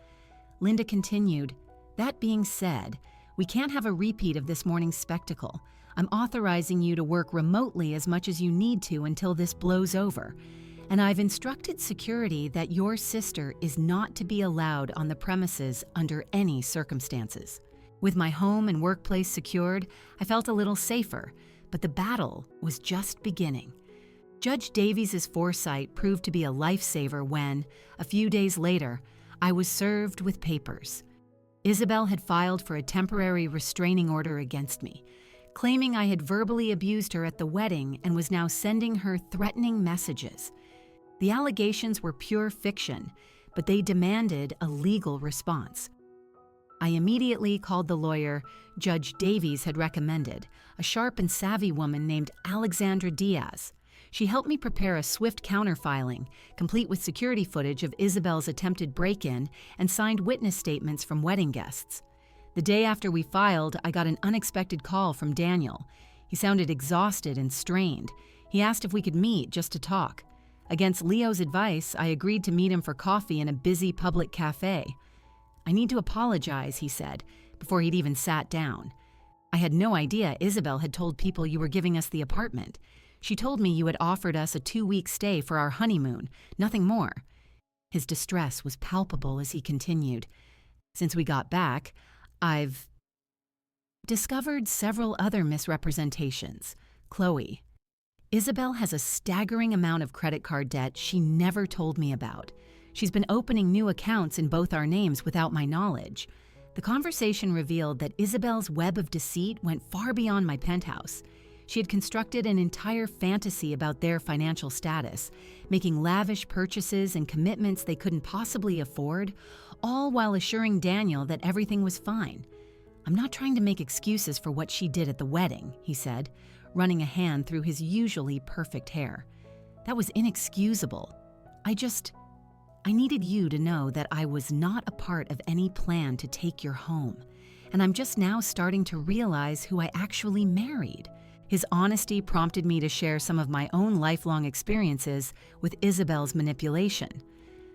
Linda continued, "That being said, we can't have a repeat of this morning's spectacle. I'm authorizing you to work remotely as much as you need to until this blows over. And I've instructed security that your sister is not to be allowed on the premises under any circumstances." With my home and workplace secured, I felt a little safer, but the battle was just beginning. Judge Davies' foresight proved to be a lifesaver when, a few days later, I was served with papers. Isabel had filed for a temporary restraining order against me, claiming I had verbally abused her at the wedding and was now sending her threatening messages. The allegations were pure fiction, but they demanded a legal response. I immediately called the lawyer Judge Davies had recommended, a sharp and savvy woman named Alexandra Diaz. She helped me prepare a swift counterfiling, complete with security footage of Isabel's attempted break-in and signed witness statements from wedding guests. The day after we filed, I got an unexpected call from Daniel. He sounded exhausted and strained. He asked if we could meet just to talk. Against Leo's advice, I agreed to meet him for coffee in a busy public cafe. "I need to apologize," he said, before he'd even sat down. "I had no idea Isabel had told people you were giving us the apartment. She told me you had offered us a 2-week stay for our honeymoon, nothing more." His distress was palpable as he continued. "Since we got back, I've discovered several other misrepresentations. Chloe, Isabel has a staggering amount of credit card debt she never told me about. She's been opening new accounts in both our names without my knowledge. The conversation revealed that Isabel's web of deceit went far beyond my penthouse. She had constructed an entire fantasy about their financial status, making lavish purchases and commitments they couldn't possibly afford, all while assuring Daniel that everything was fine. I'm not trying to make excuses for what she did at the wedding," he said, running a hand through his usually perfect hair. "That was inexcusable. I needed you to know that I was not a part of any plan to take your home, and I'm just now starting to realize who I actually married." His honesty prompted me to share some of my own lifelong experiences with Isabel's manipulation.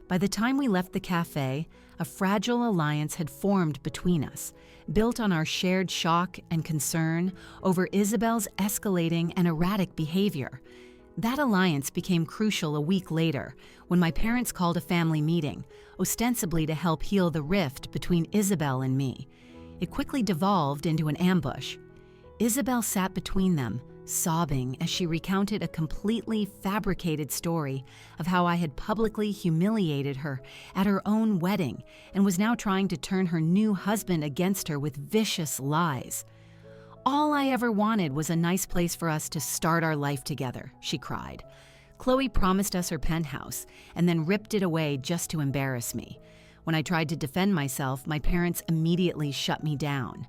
By the time we left the cafe, a fragile alliance had formed between us, built on our shared shock and concern over Isabel's escalating and erratic behavior. That alliance became crucial a week later when my parents called a family meeting, ostensibly to help heal the rift between Isabel and me. It quickly devolved into an ambush. Isabel sat between them, sobbing as she recounted a completely fabricated story of how I had publicly humiliated her at her own wedding and was now trying to turn her new husband against her with vicious lies. "All I ever wanted was a nice place for us to start our life together," she cried. "Chloe promised us her penthouse and then ripped it away just to embarrass me. When I tried to defend myself, my parents immediately shut me down.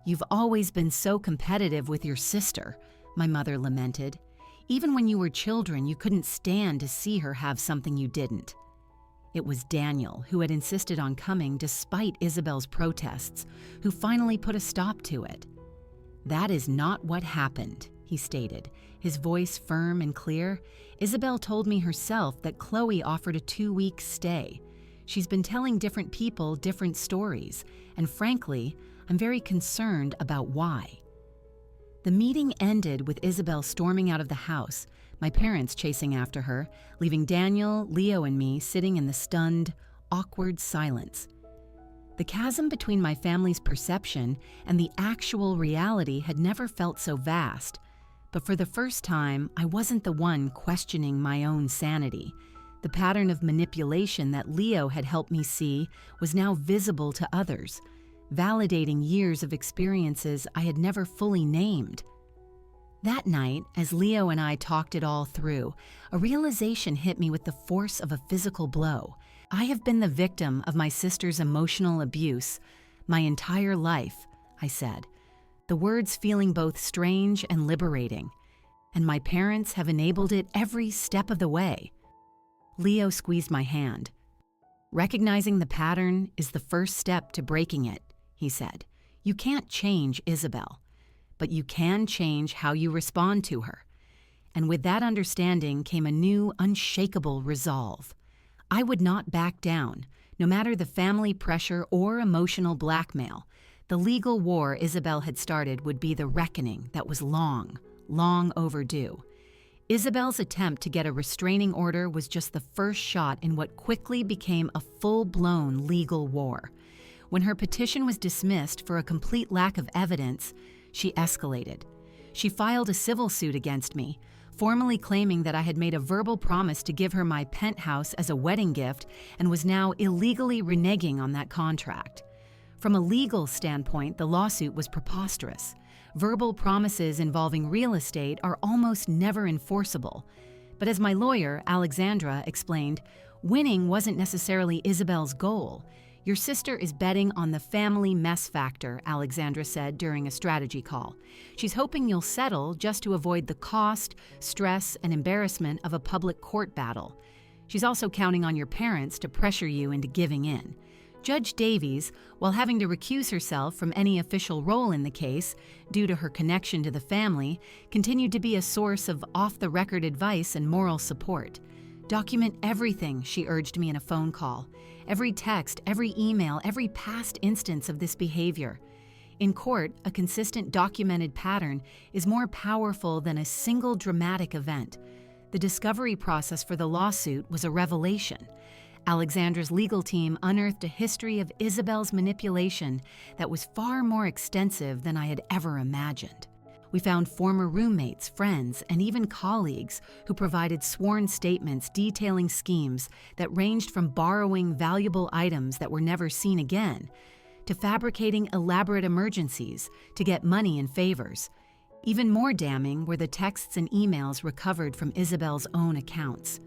You've always been so competitive with your sister," my mother lamented. "Even when you were children, you couldn't stand to see her have something you didn't." It was Daniel, who had insisted on coming despite Isabel's protests, who finally put a stop to it. "That is not what happened," he stated, his voice firm and clear. "Isabel told me herself that Chloe offered a 2-week stay. She's been telling different people different stories, and frankly, I'm very concerned about why." The meeting ended with Isabel storming out of the house, my parents chasing after her, leaving Daniel, Leo, and me sitting in the stunned, awkward silence. The chasm between my family's perception and the actual reality had never felt so vast, but for the first time, I wasn't the one questioning my own sanity. The pattern of manipulation that Leo had helped me see was now visible to others, validating years of experiences I had never fully named. That night, as Leo and I talked it all through, a realization hit me with the force of a physical blow. I have been the victim of my sister's emotional abuse my entire life, I said, the words feeling both strange and liberating, and my parents have enabled it every step of the way. Leo squeezed my hand. "Recognizing the pattern is the first step to breaking it," he said. "You can't change Isabel, but you can change how you respond to her." And with that understanding came a new, unshakable resolve. I would not back down, no matter the family pressure or emotional blackmail. The legal war Isabel had started would be the reckoning that was long, long overdue. Isabel's attempt to get a restraining order was just the first shot in what quickly became a full-blown legal war. When her petition was dismissed for a complete lack of evidence, she escalated. She filed a civil suit against me, formally claiming that I had made a verbal promise to give her my penthouse as a wedding gift and was now illegally reneging on that contract. From a legal standpoint, the lawsuit was preposterous. Verbal promises involving real estate are almost never enforceable. But as my lawyer, Alexandra, explained, winning wasn't necessarily Isabel's goal. "Your sister is betting on the family mess factor," Alexandra said during a strategy call. "She's hoping you'll settle just to avoid the cost, stress, and embarrassment of a public court battle. She's also counting on your parents to pressure you into giving in." Judge Davies, while having to recuse herself from any official role in the case due to her connection to the family, continued to be a source of off-the-record advice and moral support. "Document everything," she urged me in a phone call. "Every text, every email, every past instance of this behavior. In court, a consistent documented pattern is more powerful than a single dramatic event." The discovery process for the lawsuit was a revelation. Alexandra's legal team unearthed a history of Isabel's manipulation that was far more extensive than I had ever imagined. We found former roommates, friends, and even colleagues who provided sworn statements detailing schemes that ranged from borrowing valuable items that were never seen again to fabricating elaborate emergencies to get money and favors. Even more damning were the texts and emails recovered from Isabel's own accounts.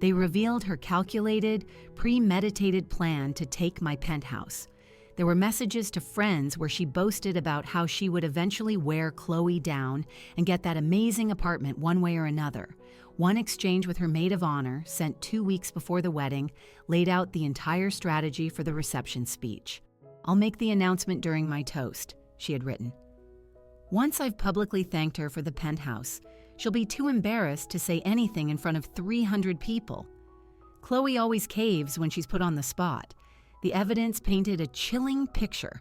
They revealed her calculated, premeditated plan to take my penthouse. There were messages to friends where she boasted about how she would eventually wear Chloe down and get that amazing apartment one way or another. One exchange with her maid of honor, sent 2 weeks before the wedding, laid out the entire strategy for the reception speech. "I'll make the announcement during my toast," she had written. "Once I've publicly thanked her for the penthouse, she'll be too embarrassed to say anything in front of 300 people." Chloe always caves when she's put on the spot. The evidence painted a chilling picture.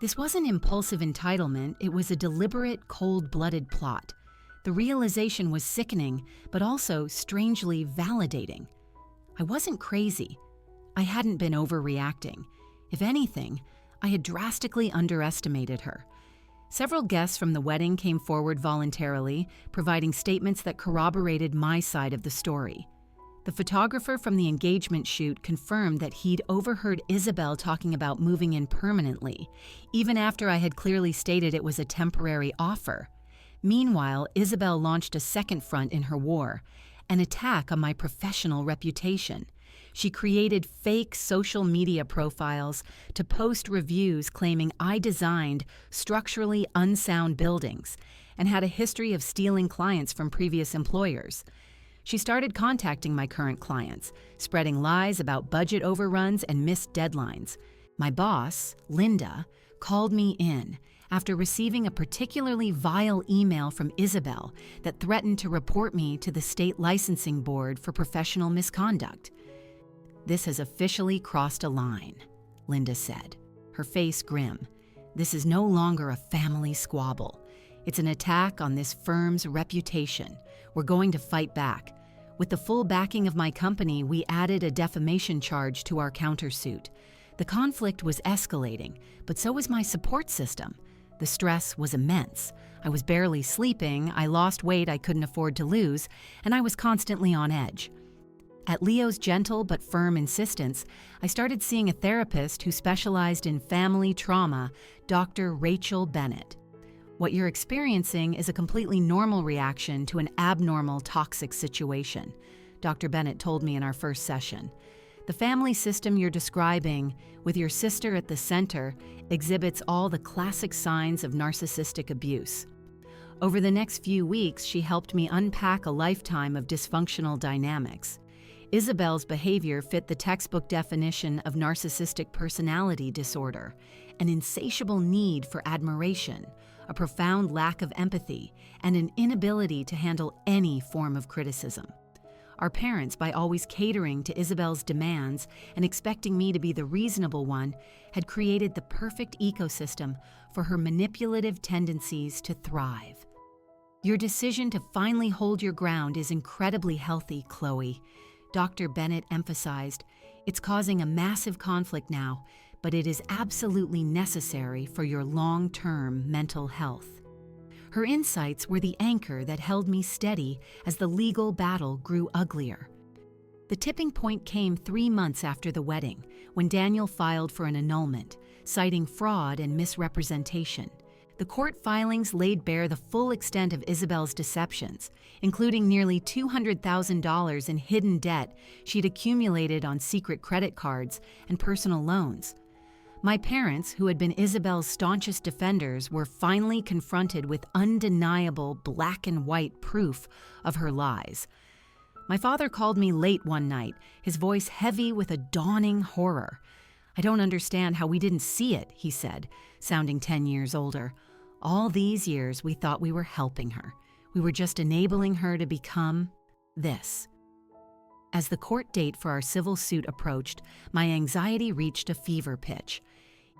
This wasn't impulsive entitlement, it was a deliberate, cold-blooded plot. The realization was sickening, but also strangely validating. I wasn't crazy. I hadn't been overreacting. If anything, I had drastically underestimated her. Several guests from the wedding came forward voluntarily, providing statements that corroborated my side of the story. The photographer from the engagement shoot confirmed that he'd overheard Isabel talking about moving in permanently, even after I had clearly stated it was a temporary offer. Meanwhile, Isabel launched a second front in her war, an attack on my professional reputation. She created fake social media profiles to post reviews claiming I designed structurally unsound buildings and had a history of stealing clients from previous employers. She started contacting my current clients, spreading lies about budget overruns and missed deadlines. My boss, Linda, called me in after receiving a particularly vile email from Isabel that threatened to report me to the state licensing board for professional misconduct. "This has officially crossed a line," Linda said, her face grim. "This is no longer a family squabble. It's an attack on this firm's reputation. We're going to fight back. With the full backing of my company, we added a defamation charge to our countersuit. The conflict was escalating, but so was my support system. The stress was immense. I was barely sleeping, I lost weight I couldn't afford to lose, and I was constantly on edge. At Leo's gentle but firm insistence, I started seeing a therapist who specialized in family trauma, Dr. Rachel Bennett. What you're experiencing is a completely normal reaction to an abnormal, toxic situation, Dr. Bennett told me in our first session. The family system you're describing, with your sister at the center, exhibits all the classic signs of narcissistic abuse. Over the next few weeks, she helped me unpack a lifetime of dysfunctional dynamics. Isabel's behavior fit the textbook definition of narcissistic personality disorder, an insatiable need for admiration, a profound lack of empathy, and an inability to handle any form of criticism. Our parents, by always catering to Isabel's demands and expecting me to be the reasonable one, had created the perfect ecosystem for her manipulative tendencies to thrive. Your decision to finally hold your ground is incredibly healthy, Chloe, Dr. Bennett emphasized. It's causing a massive conflict now, but it is absolutely necessary for your long-term mental health. Her insights were the anchor that held me steady as the legal battle grew uglier. The tipping point came 3 months after the wedding, when Daniel filed for an annulment, citing fraud and misrepresentation. The court filings laid bare the full extent of Isabel's deceptions, including nearly $200,000 in hidden debt she'd accumulated on secret credit cards and personal loans. My parents, who had been Isabel's staunchest defenders, were finally confronted with undeniable black and white proof of her lies. My father called me late one night, his voice heavy with a dawning horror. "I don't understand how we didn't see it," he said, sounding 10 years older. "All these years we thought we were helping her. We were just enabling her to become this." As the court date for our civil suit approached, my anxiety reached a fever pitch.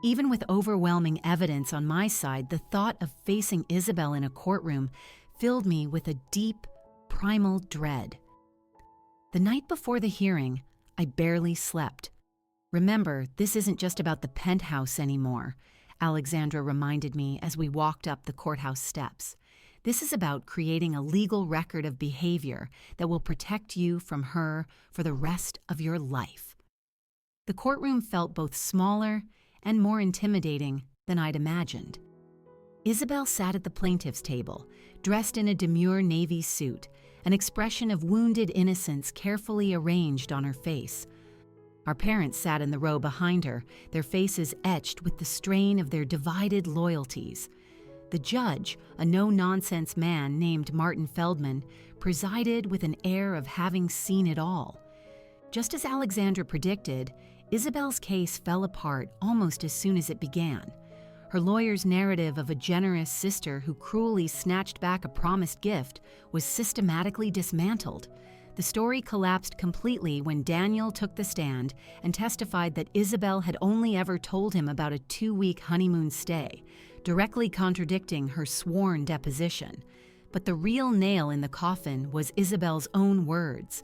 Even with overwhelming evidence on my side, the thought of facing Isabel in a courtroom filled me with a deep, primal dread. The night before the hearing, I barely slept. "Remember, this isn't just about the penthouse anymore," Alexandra reminded me as we walked up the courthouse steps. "This is about creating a legal record of behavior that will protect you from her for the rest of your life." The courtroom felt both smaller and more intimidating than I'd imagined. Isabel sat at the plaintiff's table, dressed in a demure navy suit, an expression of wounded innocence carefully arranged on her face. Our parents sat in the row behind her, their faces etched with the strain of their divided loyalties. The judge, a no-nonsense man named Martin Feldman, presided with an air of having seen it all. Just as Alexandra predicted, Isabel's case fell apart almost as soon as it began. Her lawyer's narrative of a generous sister who cruelly snatched back a promised gift was systematically dismantled. The story collapsed completely when Daniel took the stand and testified that Isabel had only ever told him about a 2-week honeymoon stay, directly contradicting her sworn deposition. But the real nail in the coffin was Isabel's own words.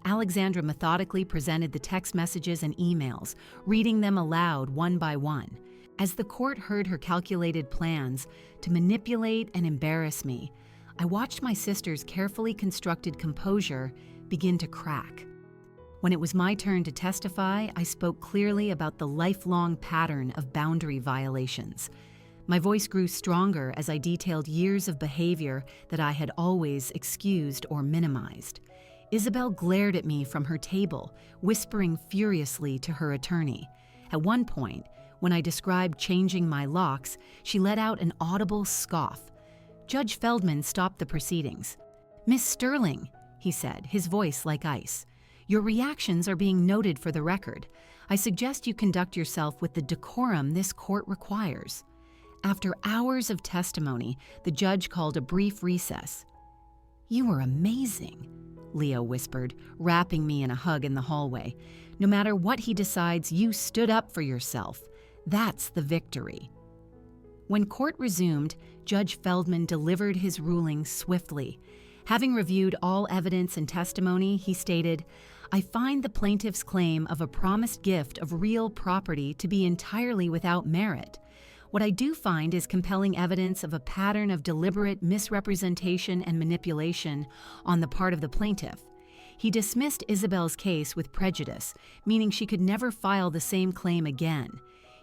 Alexandra methodically presented the text messages and emails, reading them aloud one by one. As the court heard her calculated plans to manipulate and embarrass me, I watched my sister's carefully constructed composure begin to crack. When it was my turn to testify, I spoke clearly about the lifelong pattern of boundary violations. My voice grew stronger as I detailed years of behavior that I had always excused or minimized. Isabel glared at me from her table, whispering furiously to her attorney. At one point, when I described changing my locks, she let out an audible scoff. Judge Feldman stopped the proceedings. "Miss Sterling," he said, his voice like ice, "your reactions are being noted for the record. I suggest you conduct yourself with the decorum this court requires." After hours of testimony, the judge called a brief recess. "You were amazing," Leo whispered, wrapping me in a hug in the hallway. "No matter what he decides, you stood up for yourself. That's the victory." When court resumed, Judge Feldman delivered his ruling swiftly. Having reviewed all evidence and testimony, he stated, "I find the plaintiff's claim of a promised gift of real property to be entirely without merit. What I do find is compelling evidence of a pattern of deliberate misrepresentation and manipulation on the part of the plaintiff." He dismissed Isabel's case with prejudice, meaning she could never file the same claim again.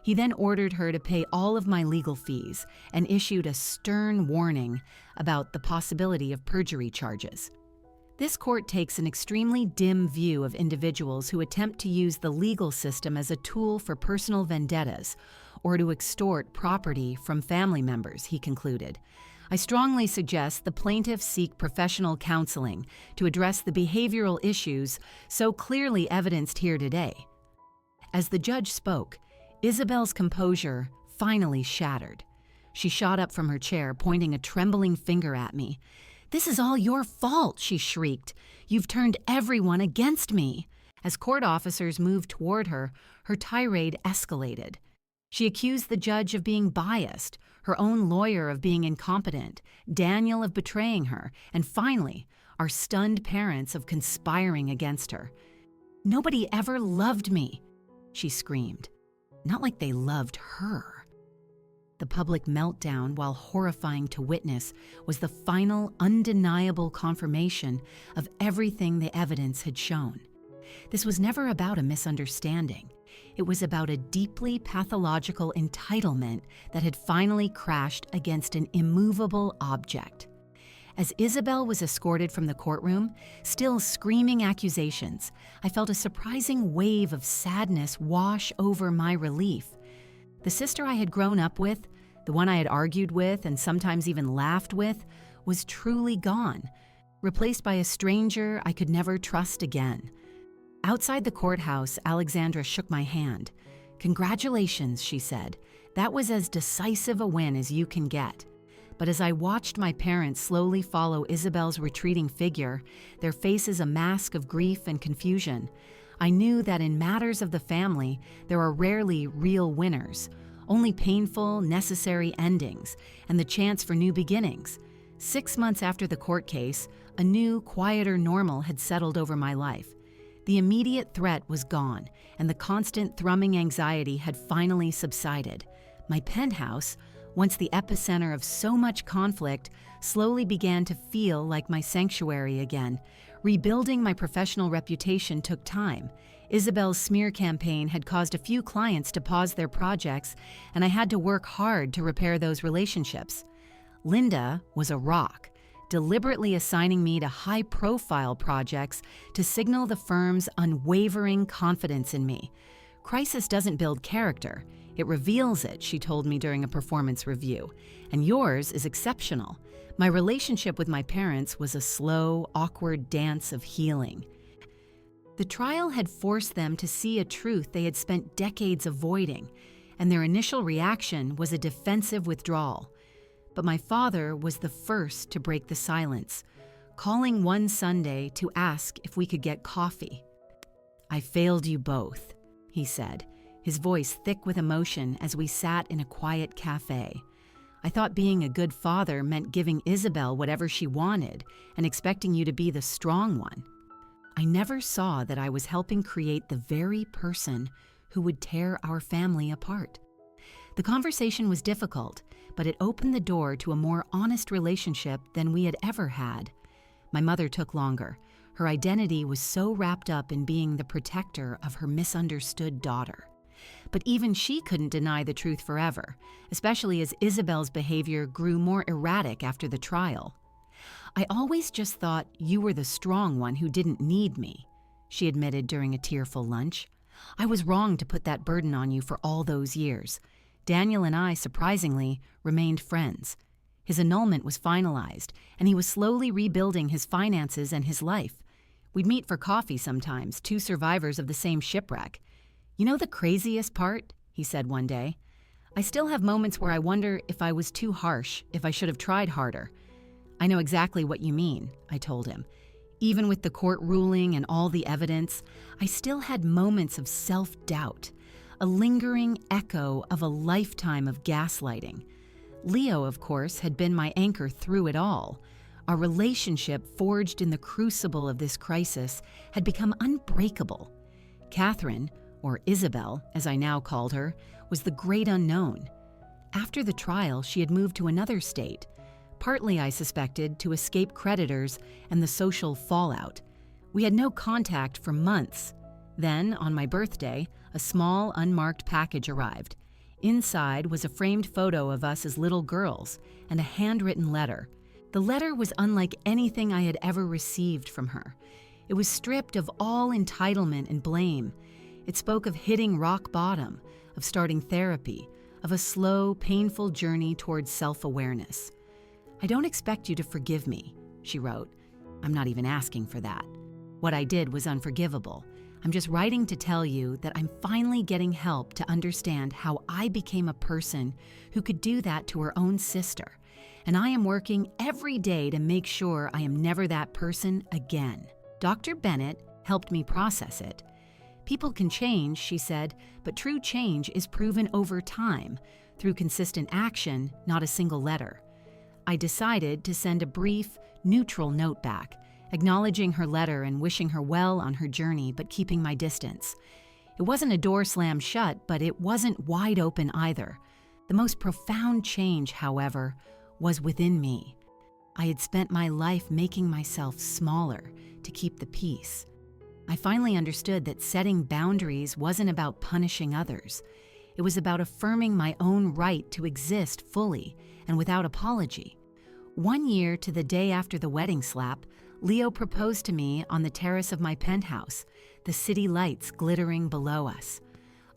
He then ordered her to pay all of my legal fees and issued a stern warning about the possibility of perjury charges. This court takes an extremely dim view of individuals who attempt to use the legal system as a tool for personal vendettas or to extort property from family members, he concluded. "I strongly suggest the plaintiffs seek professional counseling to address the behavioral issues so clearly evidenced here today." As the judge spoke, Isabel's composure finally shattered. She shot up from her chair, pointing a trembling finger at me. "This is all your fault," she shrieked. "You've turned everyone against me." As court officers moved toward her, her tirade escalated. She accused the judge of being biased, her own lawyer of being incompetent, Daniel of betraying her, and finally, our stunned parents of conspiring against her. "Nobody ever loved me," she screamed. Not like they loved her. The public meltdown, while horrifying to witness, was the final, undeniable confirmation of everything the evidence had shown. This was never about a misunderstanding. It was about a deeply pathological entitlement that had finally crashed against an immovable object. As Isabel was escorted from the courtroom, still screaming accusations, I felt a surprising wave of sadness wash over my relief. The sister I had grown up with, the one I had argued with and sometimes even laughed with, was truly gone, replaced by a stranger I could never trust again. Outside the courthouse, Alexandra shook my hand. "Congratulations," she said. "That was as decisive a win as you can get." But as I watched my parents slowly follow Isabel's retreating figure, their faces a mask of grief and confusion, I knew that in matters of the family, there are rarely real winners, only painful, necessary endings, and the chance for new beginnings. 6 months after the court case, a new, quieter normal had settled over my life. The immediate threat was gone, and the constant thrumming anxiety had finally subsided. My penthouse, once the epicenter of so much conflict, slowly began to feel like my sanctuary again. Rebuilding my professional reputation took time. Isabel's smear campaign had caused a few clients to pause their projects, and I had to work hard to repair those relationships. Linda was a rock, deliberately assigning me to high-profile projects to signal the firm's unwavering confidence in me. "Crisis doesn't build character. It reveals it," she told me during a performance review. "And yours is exceptional." My relationship with my parents was a slow, awkward dance of healing. The trial had forced them to see a truth they had spent decades avoiding, and their initial reaction was a defensive withdrawal. But my father was the first to break the silence. calling one Sunday to ask if we could get coffee. "I failed you both," he said, his voice thick with emotion as we sat in a quiet cafe. "I thought being a good father meant giving Isabel whatever she wanted and expecting you to be the strong one. I never saw that I was helping create the very person who would tear our family apart." The conversation was difficult, but it opened the door to a more honest relationship than we had ever had. My mother took longer. Her identity was so wrapped up in being the protector of her misunderstood daughter. But even she couldn't deny the truth forever, especially as Isabel's behavior grew more erratic after the trial. "I always just thought you were the strong one who didn't need me," she admitted during a tearful lunch. "I was wrong to put that burden on you for all those years. Daniel and I, surprisingly, remained friends. His annulment was finalized, and he was slowly rebuilding his finances and his life. We'd meet for coffee sometimes, two survivors of the same shipwreck. You know the craziest part?" he said one day. "I still have moments where I wonder if I was too harsh, if I should have tried harder." "I know exactly what you mean," I told him. Even with the court ruling and all the evidence, I still had moments of self-doubt, a lingering echo of a lifetime of gaslighting. Leo, of course, had been my anchor through it all. Our relationship, forged in the crucible of this crisis, had become unbreakable. Catherine, or Isabel, as I now called her, was the great unknown. After the trial, she had moved to another state, partly, I suspected, to escape creditors and the social fallout. We had no contact for months. Then, on my birthday, a small, unmarked package arrived. Inside was a framed photo of us as little girls and a handwritten letter. The letter was unlike anything I had ever received from her. It was stripped of all entitlement and blame. It spoke of hitting rock bottom, of starting therapy, of a slow, painful journey towards self-awareness. "I don't expect you to forgive me," she wrote. "I'm not even asking for that. What I did was unforgivable. I'm just writing to tell you that I'm finally getting help to understand how I became a person who could do that to her own sister, and I am working every day to make sure I am never that person again." Dr. Bennett helped me process it. "People can change," she said, "but true change is proven over time, through consistent action, not a single letter." I decided to send a brief, neutral note back, acknowledging her letter and wishing her well on her journey, but keeping my distance. It wasn't a door slammed shut, but it wasn't wide open either. The most profound change, however, was within me. I had spent my life making myself smaller to keep the peace. I finally understood that setting boundaries wasn't about punishing others. It was about affirming my own right to exist fully and without apology. 1 year to the day after the wedding slap, Leo proposed to me on the terrace of my penthouse, the city lights glittering below us.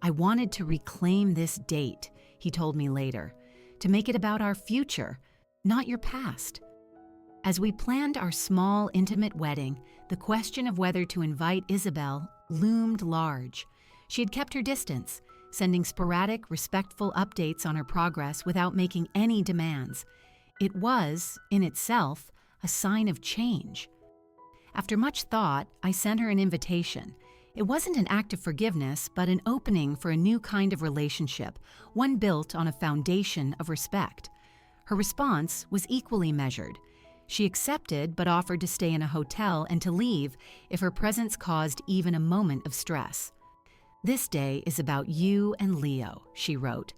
"I wanted to reclaim this date," he told me later, "to make it about our future, not your past." As we planned our small, intimate wedding, the question of whether to invite Isabel loomed large. She had kept her distance, sending sporadic, respectful updates on her progress without making any demands. It was, in itself, a sign of change. After much thought, I sent her an invitation. It wasn't an act of forgiveness, but an opening for a new kind of relationship, one built on a foundation of respect. Her response was equally measured. She accepted, but offered to stay in a hotel and to leave if her presence caused even a moment of stress. "This day is about you and Leo," she wrote.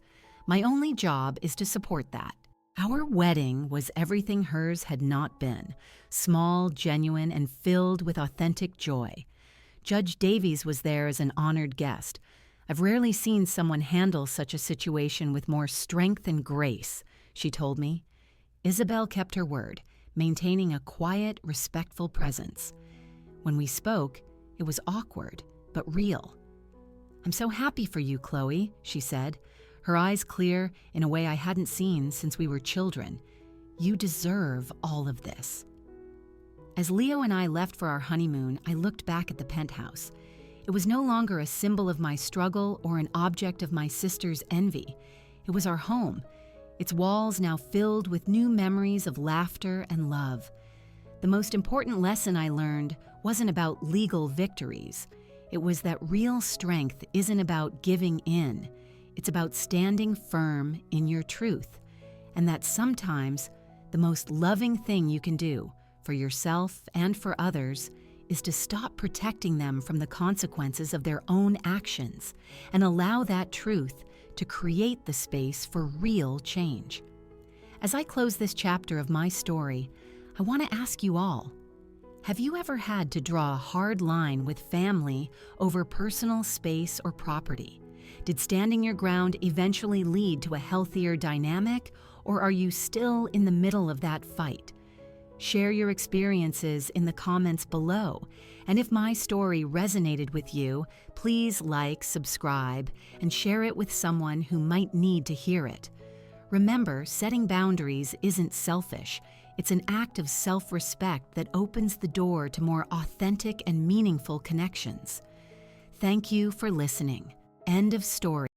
"My only job is to support that." Our wedding was everything hers had not been, small, genuine, and filled with authentic joy. Judge Davies was there as an honored guest. "I've rarely seen someone handle such a situation with more strength and grace," she told me. Isabel kept her word, maintaining a quiet, respectful presence. When we spoke, it was awkward, but real. "I'm so happy for you, Chloe," she said, her eyes clear in a way I hadn't seen since we were children. "You deserve all of this." As Leo and I left for our honeymoon, I looked back at the penthouse. It was no longer a symbol of my struggle or an object of my sister's envy. It was our home, its walls now filled with new memories of laughter and love. The most important lesson I learned wasn't about legal victories. It was that real strength isn't about giving in. It's about standing firm in your truth. And that sometimes the most loving thing you can do for yourself and for others is to stop protecting them from the consequences of their own actions and allow that truth to create the space for real change. As I close this chapter of my story, I want to ask you all, have you ever had to draw a hard line with family over personal space or property? Did standing your ground eventually lead to a healthier dynamic, or are you still in the middle of that fight? Share your experiences in the comments below, and if my story resonated with you, please like, subscribe, and share it with someone who might need to hear it. Remember, setting boundaries isn't selfish. It's an act of self-respect that opens the door to more authentic and meaningful connections. Thank you for listening. End of story.